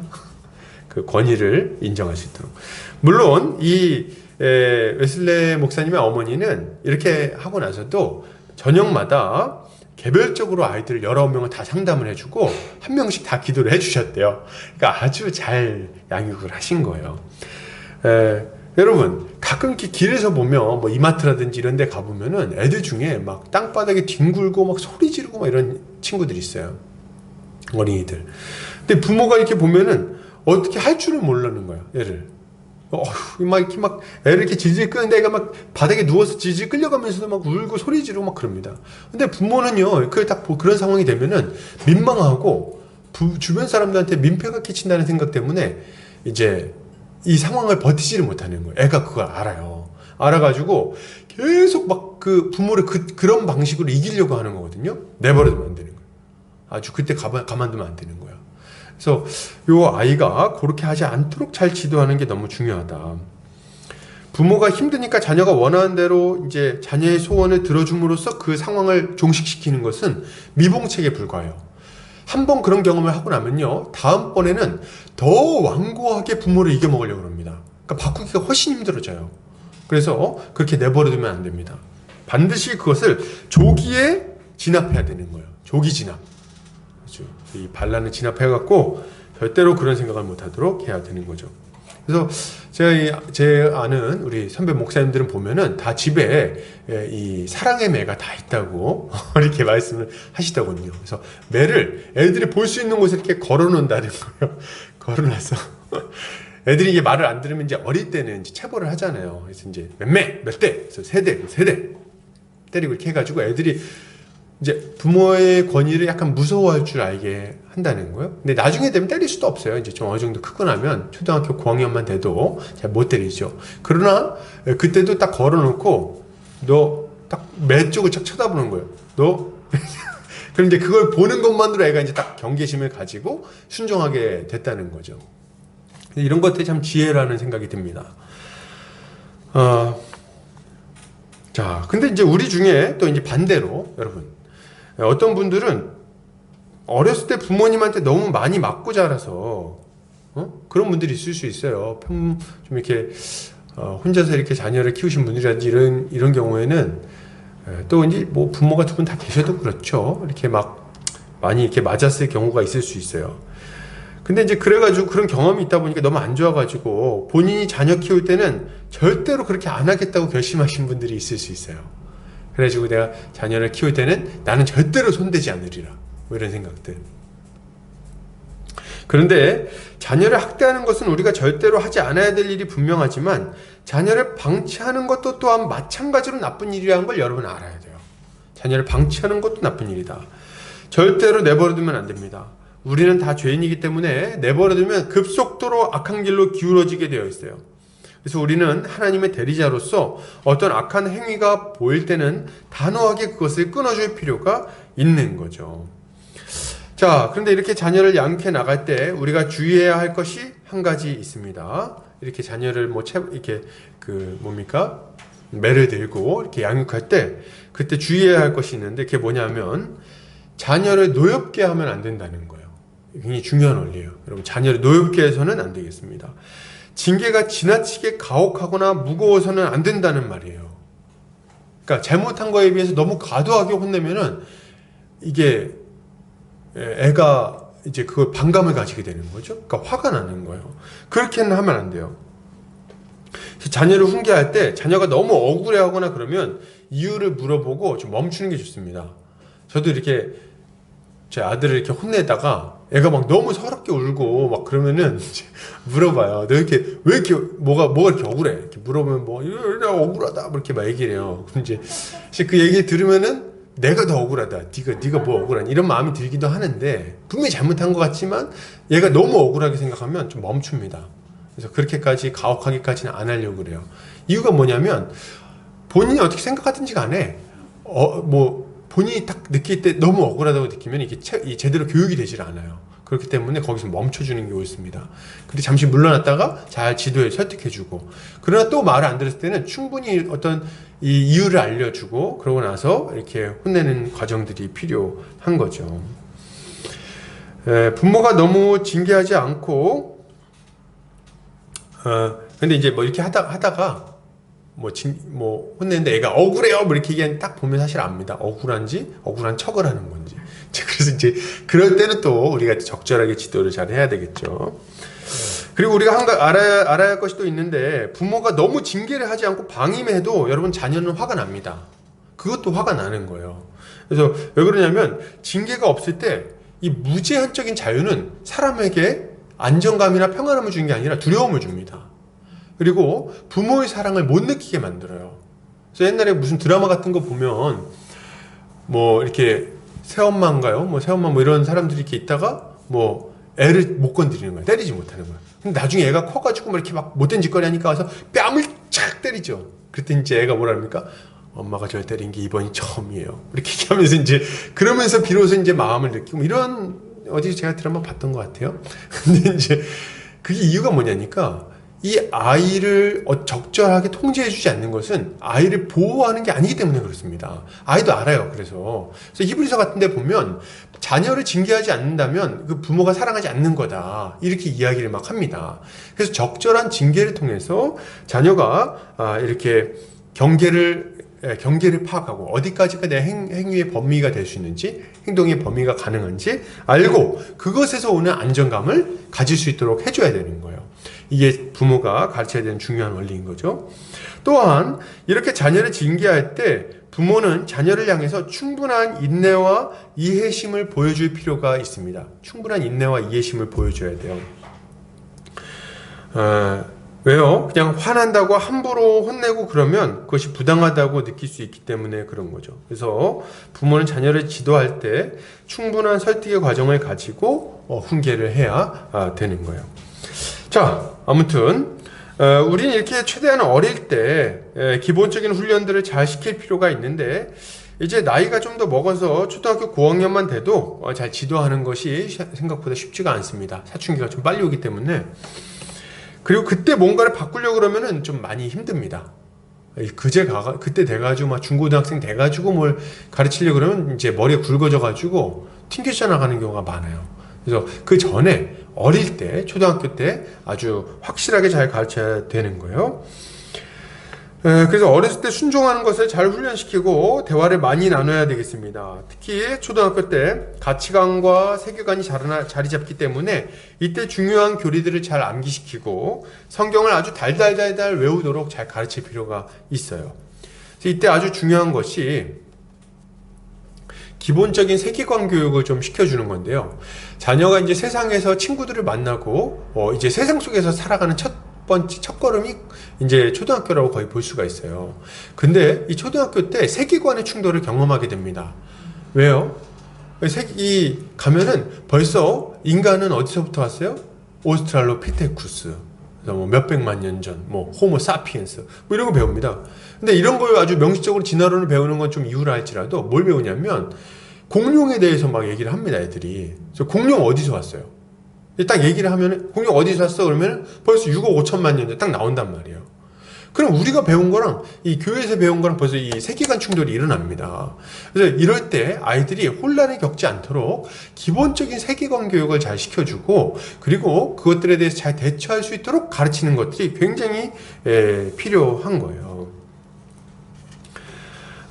Speaker 1: 그 권위를 인정할 수 있도록. 물론 이 웨슬레 목사님의 어머니는 이렇게 하고 나서도 저녁마다 개별적으로 아이들 19명을 다 상담을 해주고 한 명씩 다 기도를 해주셨대요. 그러니까 아주 잘 양육을 하신 거예요. 여러분, 가끔 이렇게 길에서 보면 뭐 이마트라든지 이런 데 가보면은 애들 중에 막 땅바닥에 딩굴고 막 소리 지르고 막 이런 친구들이 있어요. 어린이들. 근데 부모가 이렇게 보면은 어떻게 할 줄을 모르는 거야, 애를. 막 애를 이렇게 질질 끄는데 애가 막 바닥에 누워서 질질 끌려가면서도 막 울고 소리 지르고 막 그럽니다. 근데 부모는요, 그런 상황이 되면은 민망하고 주변 사람들한테 민폐가 끼친다는 생각 때문에 이제 이 상황을 버티지를 못하는 거예요. 애가 그걸 알아요. 알아가지고 계속 막 그 부모를 그런 방식으로 이기려고 하는 거거든요. 내버려두면 안 되는 거예요. 아주 그때 가만두면 안 되는 거야. 그래서 요 아이가 그렇게 하지 않도록 잘 지도하는 게 너무 중요하다. 부모가 힘드니까 자녀가 원하는 대로 이제 자녀의 소원을 들어줌으로써 그 상황을 종식시키는 것은 미봉책에 불과해요. 한번 그런 경험을 하고 나면요, 다음번에는 더 완고하게 부모를 이겨먹으려고 합니다. 그러니까 바꾸기가 훨씬 힘들어져요. 그래서 그렇게 내버려두면 안 됩니다. 반드시 그것을 조기에 진압해야 되는 거예요. 조기 진압. 이 반란을 진압해갖고 절대로 그런 생각을 못하도록 해야 되는 거죠. 그래서 제 아는 우리 선배 목사님들은 보면은 다 집에 이 사랑의 매가 다 있다고 이렇게 말씀을 하시더군요. 그래서 매를 애들이 볼 수 있는 곳에 이렇게 걸어놓는다는 거예요. 걸어놔서 애들이 이게 말을 안 들으면 이제 어릴 때는 이제 체벌을 하잖아요. 그래서 이제 몇 대, 그래서 세대 때리고 이렇게 해가지고 애들이 이제 부모의 권위를 약간 무서워할 줄 알게 한다는 거예요. 근데 나중에 되면 때릴 수도 없어요. 이제 좀 어느 정도 크고 나면 초등학교 고학년만 돼도 잘 못 때리죠. 그러나 그때도 딱 걸어놓고 너 딱 매 쪽을 쫙 쳐다보는 거예요. 너 그럼 이제 그걸 보는 것만으로 애가 이제 딱 경계심을 가지고 순종하게 됐다는 거죠. 이런 것들이 참 지혜라는 생각이 듭니다. 자, 근데 이제 우리 중에 또 이제 반대로 여러분, 어떤 분들은 어렸을 때 부모님한테 너무 많이 맞고 자라서 그런 분들이 있을 수 있어요. 좀 이렇게 혼자서 이렇게 자녀를 키우신 분들이라든지 이런 경우에는 또 이제 뭐 부모가 두 분 다 계셔도 그렇죠. 이렇게 막 많이 이렇게 맞았을 경우가 있을 수 있어요. 근데 이제 그래가지고 그런 경험이 있다 보니까 너무 안 좋아가지고 본인이 자녀 키울 때는 절대로 그렇게 안 하겠다고 결심하신 분들이 있을 수 있어요. 그래가지고 내가 자녀를 키울 때는 나는 절대로 손대지 않으리라. 뭐 이런 생각들. 그런데 자녀를 학대하는 것은 우리가 절대로 하지 않아야 될 일이 분명하지만 자녀를 방치하는 것도 또한 마찬가지로 나쁜 일이라는 걸 여러분 알아야 돼요. 자녀를 방치하는 것도 나쁜 일이다. 절대로 내버려두면 안 됩니다. 우리는 다 죄인이기 때문에 내버려두면 급속도로 악한 길로 기울어지게 되어 있어요. 그래서 우리는 하나님의 대리자로서 어떤 악한 행위가 보일 때는 단호하게 그것을 끊어줄 필요가 있는 거죠. 자, 그런데 이렇게 자녀를 양육해 나갈 때 우리가 주의해야 할 것이 한 가지 있습니다. 이렇게 자녀를 이렇게 매를 들고 이렇게 양육할 때 그때 주의해야 할 것이 있는데 그게 뭐냐면 자녀를 노엽게 하면 안 된다는 거예요. 굉장히 중요한 원리예요. 여러분, 자녀를 노엽게 해서는 안 되겠습니다. 징계가 지나치게 가혹하거나 무거워서는 안 된다는 말이에요. 그러니까 잘못한 거에 비해서 너무 과도하게 혼내면은 이게 애가 이제 그걸 반감을 가지게 되는 거죠. 그러니까 화가 나는 거예요. 그렇게는 하면 안 돼요. 자녀를 훈계할 때 자녀가 너무 억울해하거나 그러면 이유를 물어보고 좀 멈추는 게 좋습니다. 저도 이렇게 제 아들을 이렇게 혼내다가 애가 막 너무 서럽게 울고 막 그러면은 물어봐요. 너 이렇게 왜 이렇게 뭐가 이렇게 억울해? 이렇게 물어보면 뭐 이래 억울하다 뭐 이렇게 막 얘기를 해요. 그럼 이제 그 얘기 들으면은 내가 더 억울하다. 네가 뭐 억울하니? 이런 마음이 들기도 하는데 분명히 잘못한 것 같지만 얘가 너무 억울하게 생각하면 좀 멈춥니다. 그래서 그렇게까지 가혹하게까지는 안 하려고 그래요. 이유가 뭐냐면 본인이 어떻게 생각하든지 간에 본인이 딱 느낄 때 너무 억울하다고 느끼면 이게 제대로 교육이 되질 않아요. 그렇기 때문에 거기서 멈춰주는 게 옳습니다. 근데 잠시 물러났다가 잘 지도해 설득해주고, 그러나 또 말을 안 들었을 때는 충분히 어떤 이 이유를 알려주고 그러고 나서 이렇게 혼내는 과정들이 필요한 거죠. 부모가 너무 징계하지 않고 근데 이제 뭐 이렇게 하다가 혼내는데 애가 억울해요 뭐 이렇게 얘기하는 딱 보면 사실 압니다. 억울한 척을 하는 건지. 그래서 이제 그럴 때는 또 우리가 적절하게 지도를 잘 해야 되겠죠. 그리고 우리가 알아야 할 것이 또 있는데, 부모가 너무 징계를 하지 않고 방임해도 여러분 자녀는 화가 납니다. 그것도 화가 나는 거예요. 그래서 왜 그러냐면 징계가 없을 때 이 무제한적인 자유는 사람에게 안정감이나 평안함을 주는 게 아니라 두려움을 줍니다. 그리고 부모의 사랑을 못 느끼게 만들어요. 그래서 옛날에 무슨 드라마 같은 거 보면 뭐 이렇게 새엄마인가요? 새엄마 이런 사람들이 이렇게 있다가 애를 못 건드리는 거야. 때리지 못하는 거야. 근데 나중에 애가 커가지고 이렇게 막 못된 짓거리 하니까 와서 뺨을 착 때리죠. 그랬더니 이제 애가 뭐라 합니까? 엄마가 저를 때린 게 이번이 처음이에요. 이렇게 얘기하면서 이제 그러면서 비로소 이제 마음을 느끼고 이런 어디 제가 드라마 봤던 것 같아요. 근데 이제 그게 이유가 뭐냐니까 이 아이를 적절하게 통제해주지 않는 것은 아이를 보호하는 게 아니기 때문에 그렇습니다. 아이도 알아요. 그래서 히브리서 같은 데 보면 자녀를 징계하지 않는다면 그 부모가 사랑하지 않는 거다. 이렇게 이야기를 막 합니다. 그래서 적절한 징계를 통해서 자녀가 이렇게 경계를 파악하고 어디까지가 내 행위의 범위가 될 수 있는지, 행동의 범위가 가능한지 알고 그것에서 오는 안정감을 가질 수 있도록 해줘야 되는 거예요. 이게 부모가 가르쳐야 되는 중요한 원리인 거죠. 또한 이렇게 자녀를 징계할 때 부모는 자녀를 향해서 충분한 인내와 이해심을 보여줄 필요가 있습니다. 충분한 인내와 이해심을 보여줘야 돼요. 왜요? 그냥 화난다고 함부로 혼내고 그러면 그것이 부당하다고 느낄 수 있기 때문에 그런 거죠. 그래서 부모는 자녀를 지도할 때 충분한 설득의 과정을 가지고 훈계를 해야 되는 거예요. 자, 아무튼 우리는 이렇게 최대한 어릴 때 기본적인 훈련들을 잘 시킬 필요가 있는데, 이제 나이가 좀 더 먹어서 초등학교 고학년만 돼도 잘 지도하는 것이 생각보다 쉽지가 않습니다. 사춘기가 좀 빨리 오기 때문에. 그리고 그때 뭔가를 바꾸려고 그러면은 좀 많이 힘듭니다. 그때 돼가지고 막 중고등학생 돼가지고 뭘 가르치려고 그러면 이제 머리가 굵어져가지고 튕겨져 나가는 경우가 많아요. 그래서 그 전에 어릴 때, 초등학교 때 아주 확실하게 잘 가르쳐야 되는 거예요. 그래서 어렸을 때 순종하는 것을 잘 훈련시키고 대화를 많이 나눠야 되겠습니다. 특히 초등학교 때 가치관과 세계관이 자리 잡기 때문에 이때 중요한 교리들을 잘 암기시키고 성경을 아주 달달달달 외우도록 잘 가르칠 필요가 있어요. 그래서 이때 아주 중요한 것이 기본적인 세계관 교육을 좀 시켜주는 건데요. 자녀가 이제 세상에서 친구들을 만나고 이제 세상 속에서 살아가는 첫걸음이 이제 초등학교라고 거의 볼 수가 있어요. 근데 이 초등학교 때 세계관의 충돌을 경험하게 됩니다. 왜요? 가면은 벌써 인간은 어디서부터 왔어요? 오스트랄로피테쿠스. 뭐 몇백만 년 전, 뭐 호모 사피엔스 뭐 이런 거 배웁니다. 근데 이런 걸 아주 명시적으로 진화론을 배우는 건 좀 이유라 할지라도 뭘 배우냐면 공룡에 대해서 막 얘기를 합니다, 애들이. 그래서 공룡 어디서 왔어요? 딱 얘기를 하면 공룡 어디서 왔어? 그러면 벌써 6억 5천만 년 전 딱 나온단 말이에요. 그럼 우리가 배운 거랑 이 교회에서 배운 거랑 벌써 이 세계관 충돌이 일어납니다. 그래서 이럴 때 아이들이 혼란을 겪지 않도록 기본적인 세계관 교육을 잘 시켜주고 그리고 그것들에 대해서 잘 대처할 수 있도록 가르치는 것들이 굉장히 필요한 거예요.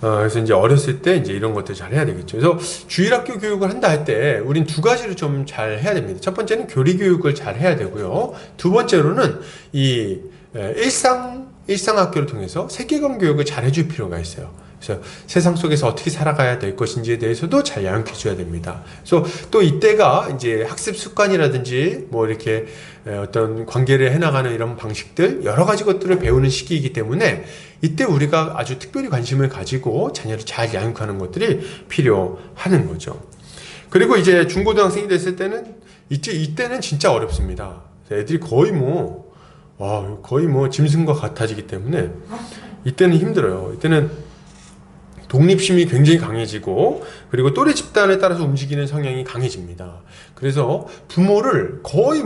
Speaker 1: 그래서 이제 어렸을 때 이제 이런 것들 잘 해야 되겠죠. 그래서 주일학교 교육을 한다 할 때 우린 두 가지를 좀 잘 해야 됩니다. 첫 번째는 교리 교육을 잘 해야 되고요. 두 번째로는 이 일상학교를 통해서 세계관 교육을 잘 해줄 필요가 있어요. 그래서 세상 속에서 어떻게 살아가야 될 것인지에 대해서도 잘 양육해 줘야 됩니다. 그래서 또 이때가 이제 학습 습관이라든지 뭐 이렇게 어떤 관계를 해나가는 이런 방식들 여러 가지 것들을 배우는 시기이기 때문에 이때 우리가 아주 특별히 관심을 가지고 자녀를 잘 양육하는 것들이 필요하는 거죠. 그리고 이제 중고등학생이 됐을 때는 이때는 진짜 어렵습니다. 애들이 거의 뭐 짐승과 같아지기 때문에 이때는 힘들어요. 이때는 독립심이 굉장히 강해지고 그리고 또래 집단에 따라서 움직이는 성향이 강해집니다. 그래서 부모를 거의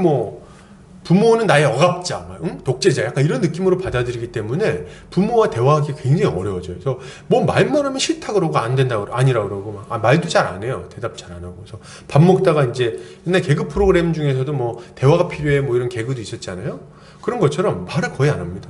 Speaker 1: 부모는 나의 억압자, 독재자 약간 이런 느낌으로 받아들이기 때문에 부모와 대화하기 굉장히 어려워져요. 그래서 뭐 말만 하면 싫다 그러고 안 된다 그러고 아니라 그러고 말도 잘 안 해요. 대답 잘 안 하고. 그래서 밥 먹다가 이제 옛날 개그 프로그램 중에서도 뭐 대화가 필요해 뭐 이런 개그도 있었잖아요. 그런 것처럼 말을 거의 안 합니다.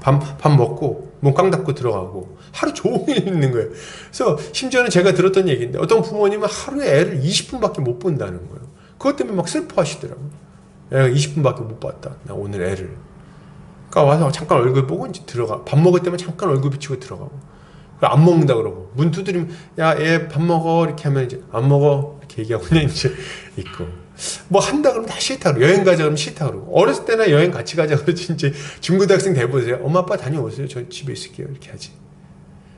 Speaker 1: 밥 먹고 몸 깡 닫고 들어가고 하루 종일 있는 거예요. 그래서 심지어는 제가 들었던 얘기인데 어떤 부모님은 하루에 애를 20분밖에 못 본다는 거예요. 그것 때문에 막 슬퍼하시더라고요. 애가 20분밖에 못 봤다. 나 오늘 애를. 그러니까 와서 잠깐 얼굴 보고 이제 들어가. 밥 먹을 때만 잠깐 얼굴 비치고 들어가고. 안 먹는다 그러고 문 두드리면 야, 얘 밥 먹어 이렇게 하면 이제 안 먹어 이렇게 얘기하고 그냥 이제 있고. 뭐 한다 그러면 다 싫다 그러고 여행 가자 그러면 싫다 그러고 어렸을 때나 여행 같이 가자 그러지 이제 중고등학생 돼보세요. 엄마 아빠 다녀오세요. 저 집에 있을게요. 이렇게 하지.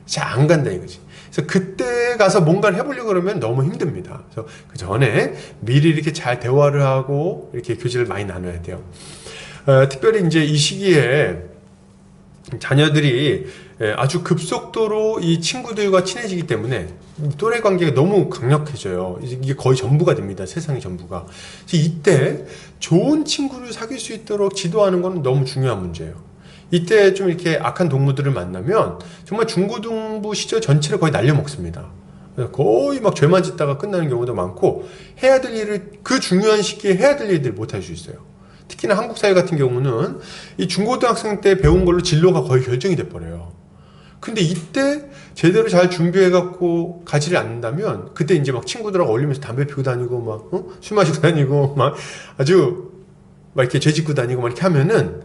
Speaker 1: 잘 안 간다 이거지. 그래서 그때 가서 뭔가를 해보려고 그러면 너무 힘듭니다. 그래서 그 전에 미리 이렇게 잘 대화를 하고 이렇게 교제를 많이 나눠야 돼요. 특별히 이제 이 시기에 자녀들이 아주 급속도로 이 친구들과 친해지기 때문에 또래 관계가 너무 강력해져요. 이게 거의 전부가 됩니다. 세상의 전부가. 그래서 이때 좋은 친구를 사귈 수 있도록 지도하는 건 너무 중요한 문제예요. 이때 좀 이렇게 악한 동무들을 만나면 정말 중고등부 시절 전체를 거의 날려먹습니다. 거의 막 죄만 짓다가 끝나는 경우도 많고 해야 될 일을 그 중요한 시기에 해야 될 일들을 못할 수 있어요. 특히나 한국 사회 같은 경우는 이 중고등학생 때 배운 걸로 진로가 거의 결정이 돼버려요. 근데 이때 제대로 잘 준비해갖고 가지를 않는다면 그때 이제 막 친구들하고 어울리면서 담배 피우고 다니고 막 술 마시고 다니고 막 아주 막 이렇게 죄 짓고 다니고 막 이렇게 하면은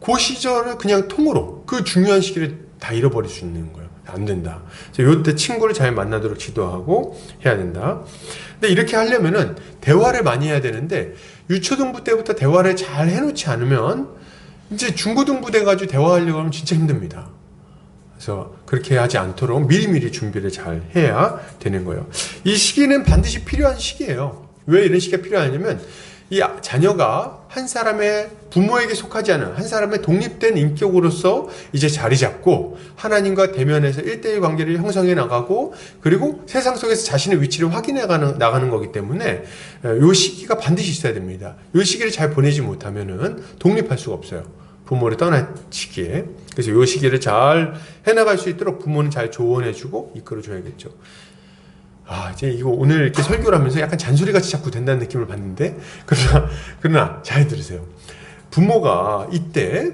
Speaker 1: 그 시절을 그냥 통으로 그 중요한 시기를 다 잃어버릴 수 있는 거예요. 안 된다. 그래서 이때 친구를 잘 만나도록 지도하고 해야 된다. 근데 이렇게 하려면은 대화를 많이 해야 되는데 유초등부 때부터 대화를 잘 해놓지 않으면 이제 중고등부 돼가지고 대화하려고 하면 진짜 힘듭니다. 그래서 그렇게 하지 않도록 미리미리 준비를 잘 해야 되는 거예요. 이 시기는 반드시 필요한 시기예요. 왜 이런 시기가 필요하냐면 이 자녀가 한 사람의 부모에게 속하지 않은 한 사람의 독립된 인격으로서 이제 자리 잡고 하나님과 대면해서 1대1 관계를 형성해 나가고 그리고 세상 속에서 자신의 위치를 확인해 나가는 거기 때문에 이 시기가 반드시 있어야 됩니다. 이 시기를 잘 보내지 못하면은 독립할 수가 없어요. 부모를 떠난 시기에. 그래서 이 시기를 잘 해나갈 수 있도록 부모는 잘 조언해주고 이끌어줘야겠죠. 이제 이거 오늘 이렇게 설교를 하면서 약간 잔소리같이 자꾸 된다는 느낌을 받는데, 그러나 잘 들으세요. 부모가 이때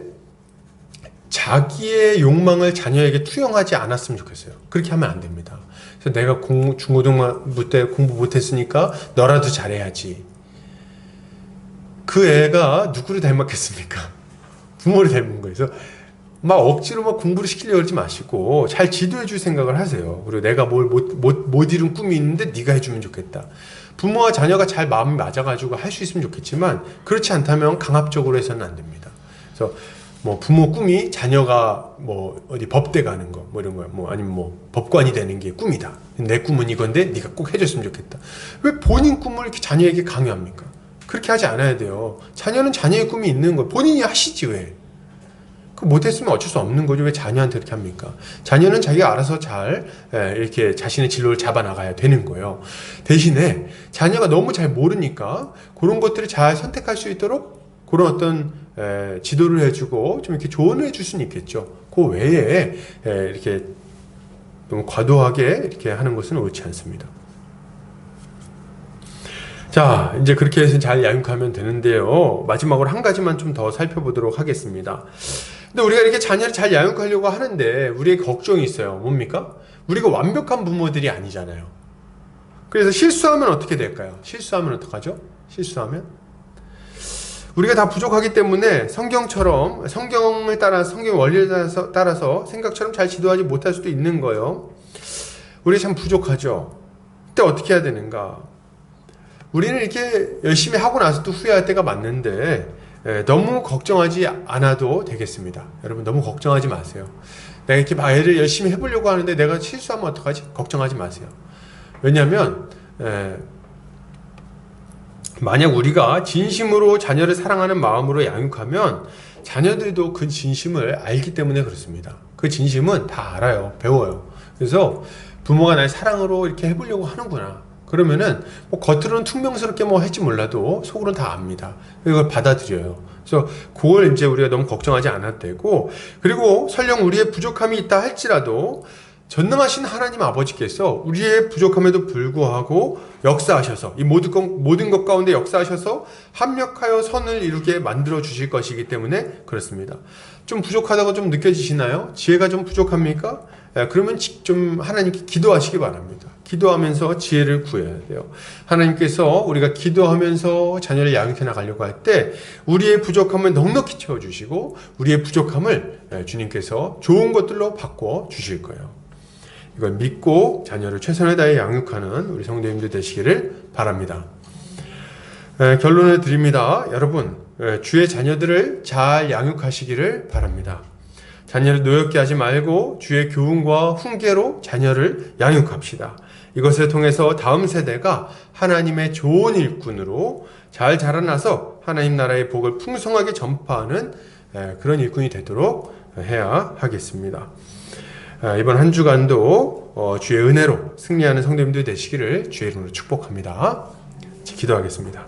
Speaker 1: 자기의 욕망을 자녀에게 투영하지 않았으면 좋겠어요. 그렇게 하면 안 됩니다. 그래서 내가 중고등부 때 공부 못했으니까 너라도 잘해야지. 그 애가 누구를 닮았겠습니까? 부모를 닮은 거예요. 그래서 막 억지로 막 공부를 시키려고 하지 마시고 잘 지도해 줄 생각을 하세요. 그리고 내가 뭘 못 이룬 꿈이 있는데 네가 해주면 좋겠다. 부모와 자녀가 잘 마음이 맞아가지고 할 수 있으면 좋겠지만 그렇지 않다면 강압적으로 해서는 안 됩니다. 그래서 뭐 부모 꿈이 자녀가 뭐 어디 법대 가는 거 뭐 이런 거야. 뭐 아니면 뭐 법관이 되는 게 꿈이다. 내 꿈은 이건데 네가 꼭 해줬으면 좋겠다. 왜 본인 꿈을 이렇게 자녀에게 강요합니까? 그렇게 하지 않아야 돼요. 자녀는 자녀의 꿈이 있는 거예요. 본인이 하시지 왜? 그 못했으면 어쩔 수 없는 거죠. 왜 자녀한테 그렇게 합니까? 자녀는 자기가 알아서 잘 이렇게 자신의 진로를 잡아 나가야 되는 거예요. 대신에 자녀가 너무 잘 모르니까 그런 것들을 잘 선택할 수 있도록 그런 어떤 지도를 해주고 좀 이렇게 조언을 해줄 수는 있겠죠. 그 외에 이렇게 너무 과도하게 이렇게 하는 것은 옳지 않습니다. 자, 이제 그렇게 해서 잘 양육하면 되는데요. 마지막으로 한 가지만 좀 더 살펴보도록 하겠습니다. 근데 우리가 이렇게 자녀를 잘 양육하려고 하는데 우리의 걱정이 있어요. 뭡니까? 우리가 완벽한 부모들이 아니잖아요. 그래서 실수하면 어떻게 될까요? 실수하면 어떡하죠? 실수하면? 우리가 다 부족하기 때문에 성경처럼 성경을 따라 성경 원리를 따라서 생각처럼 잘 지도하지 못할 수도 있는 거예요. 우리 참 부족하죠. 그때 어떻게 해야 되는가? 우리는 이렇게 열심히 하고 나서도 후회할 때가 많는데 너무 걱정하지 않아도 되겠습니다. 여러분 너무 걱정하지 마세요. 내가 이렇게 애를 열심히 해보려고 하는데 내가 실수하면 어떡하지? 걱정하지 마세요. 왜냐하면 만약 우리가 진심으로 자녀를 사랑하는 마음으로 양육하면 자녀들도 그 진심을 알기 때문에 그렇습니다. 그 진심은 다 알아요. 배워요. 그래서 부모가 날 사랑으로 이렇게 해보려고 하는구나. 그러면은 뭐 겉으로는 퉁명스럽게 뭐 할지 몰라도 속으로는 다 압니다. 이걸 받아들여요. 그래서 그걸 이제 우리가 너무 걱정하지 않아도 되고, 그리고 설령 우리의 부족함이 있다 할지라도 전능하신 하나님 아버지께서 우리의 부족함에도 불구하고 역사하셔서 이 모든 것 가운데 역사하셔서 합력하여 선을 이루게 만들어 주실 것이기 때문에 그렇습니다. 좀 부족하다고 좀 느껴지시나요? 지혜가 좀 부족합니까? 그러면 좀 하나님께 기도하시기 바랍니다. 기도하면서 지혜를 구해야 돼요. 하나님께서 우리가 기도하면서 자녀를 양육해 나가려고 할 때 우리의 부족함을 넉넉히 채워주시고 우리의 부족함을 주님께서 좋은 것들로 바꿔 주실 거예요. 이걸 믿고 자녀를 최선을 다해 양육하는 우리 성도님들 되시기를 바랍니다. 결론을 드립니다. 여러분, 주의 자녀들을 잘 양육하시기를 바랍니다. 자녀를 노엽게 하지 말고 주의 교훈과 훈계로 자녀를 양육합시다. 이것을 통해서 다음 세대가 하나님의 좋은 일꾼으로 잘 자라나서 하나님 나라의 복을 풍성하게 전파하는 그런 일꾼이 되도록 해야 하겠습니다. 이번 한 주간도 주의 은혜로 승리하는 성도님들 되시기를 주의 이름으로 축복합니다. 기도하겠습니다.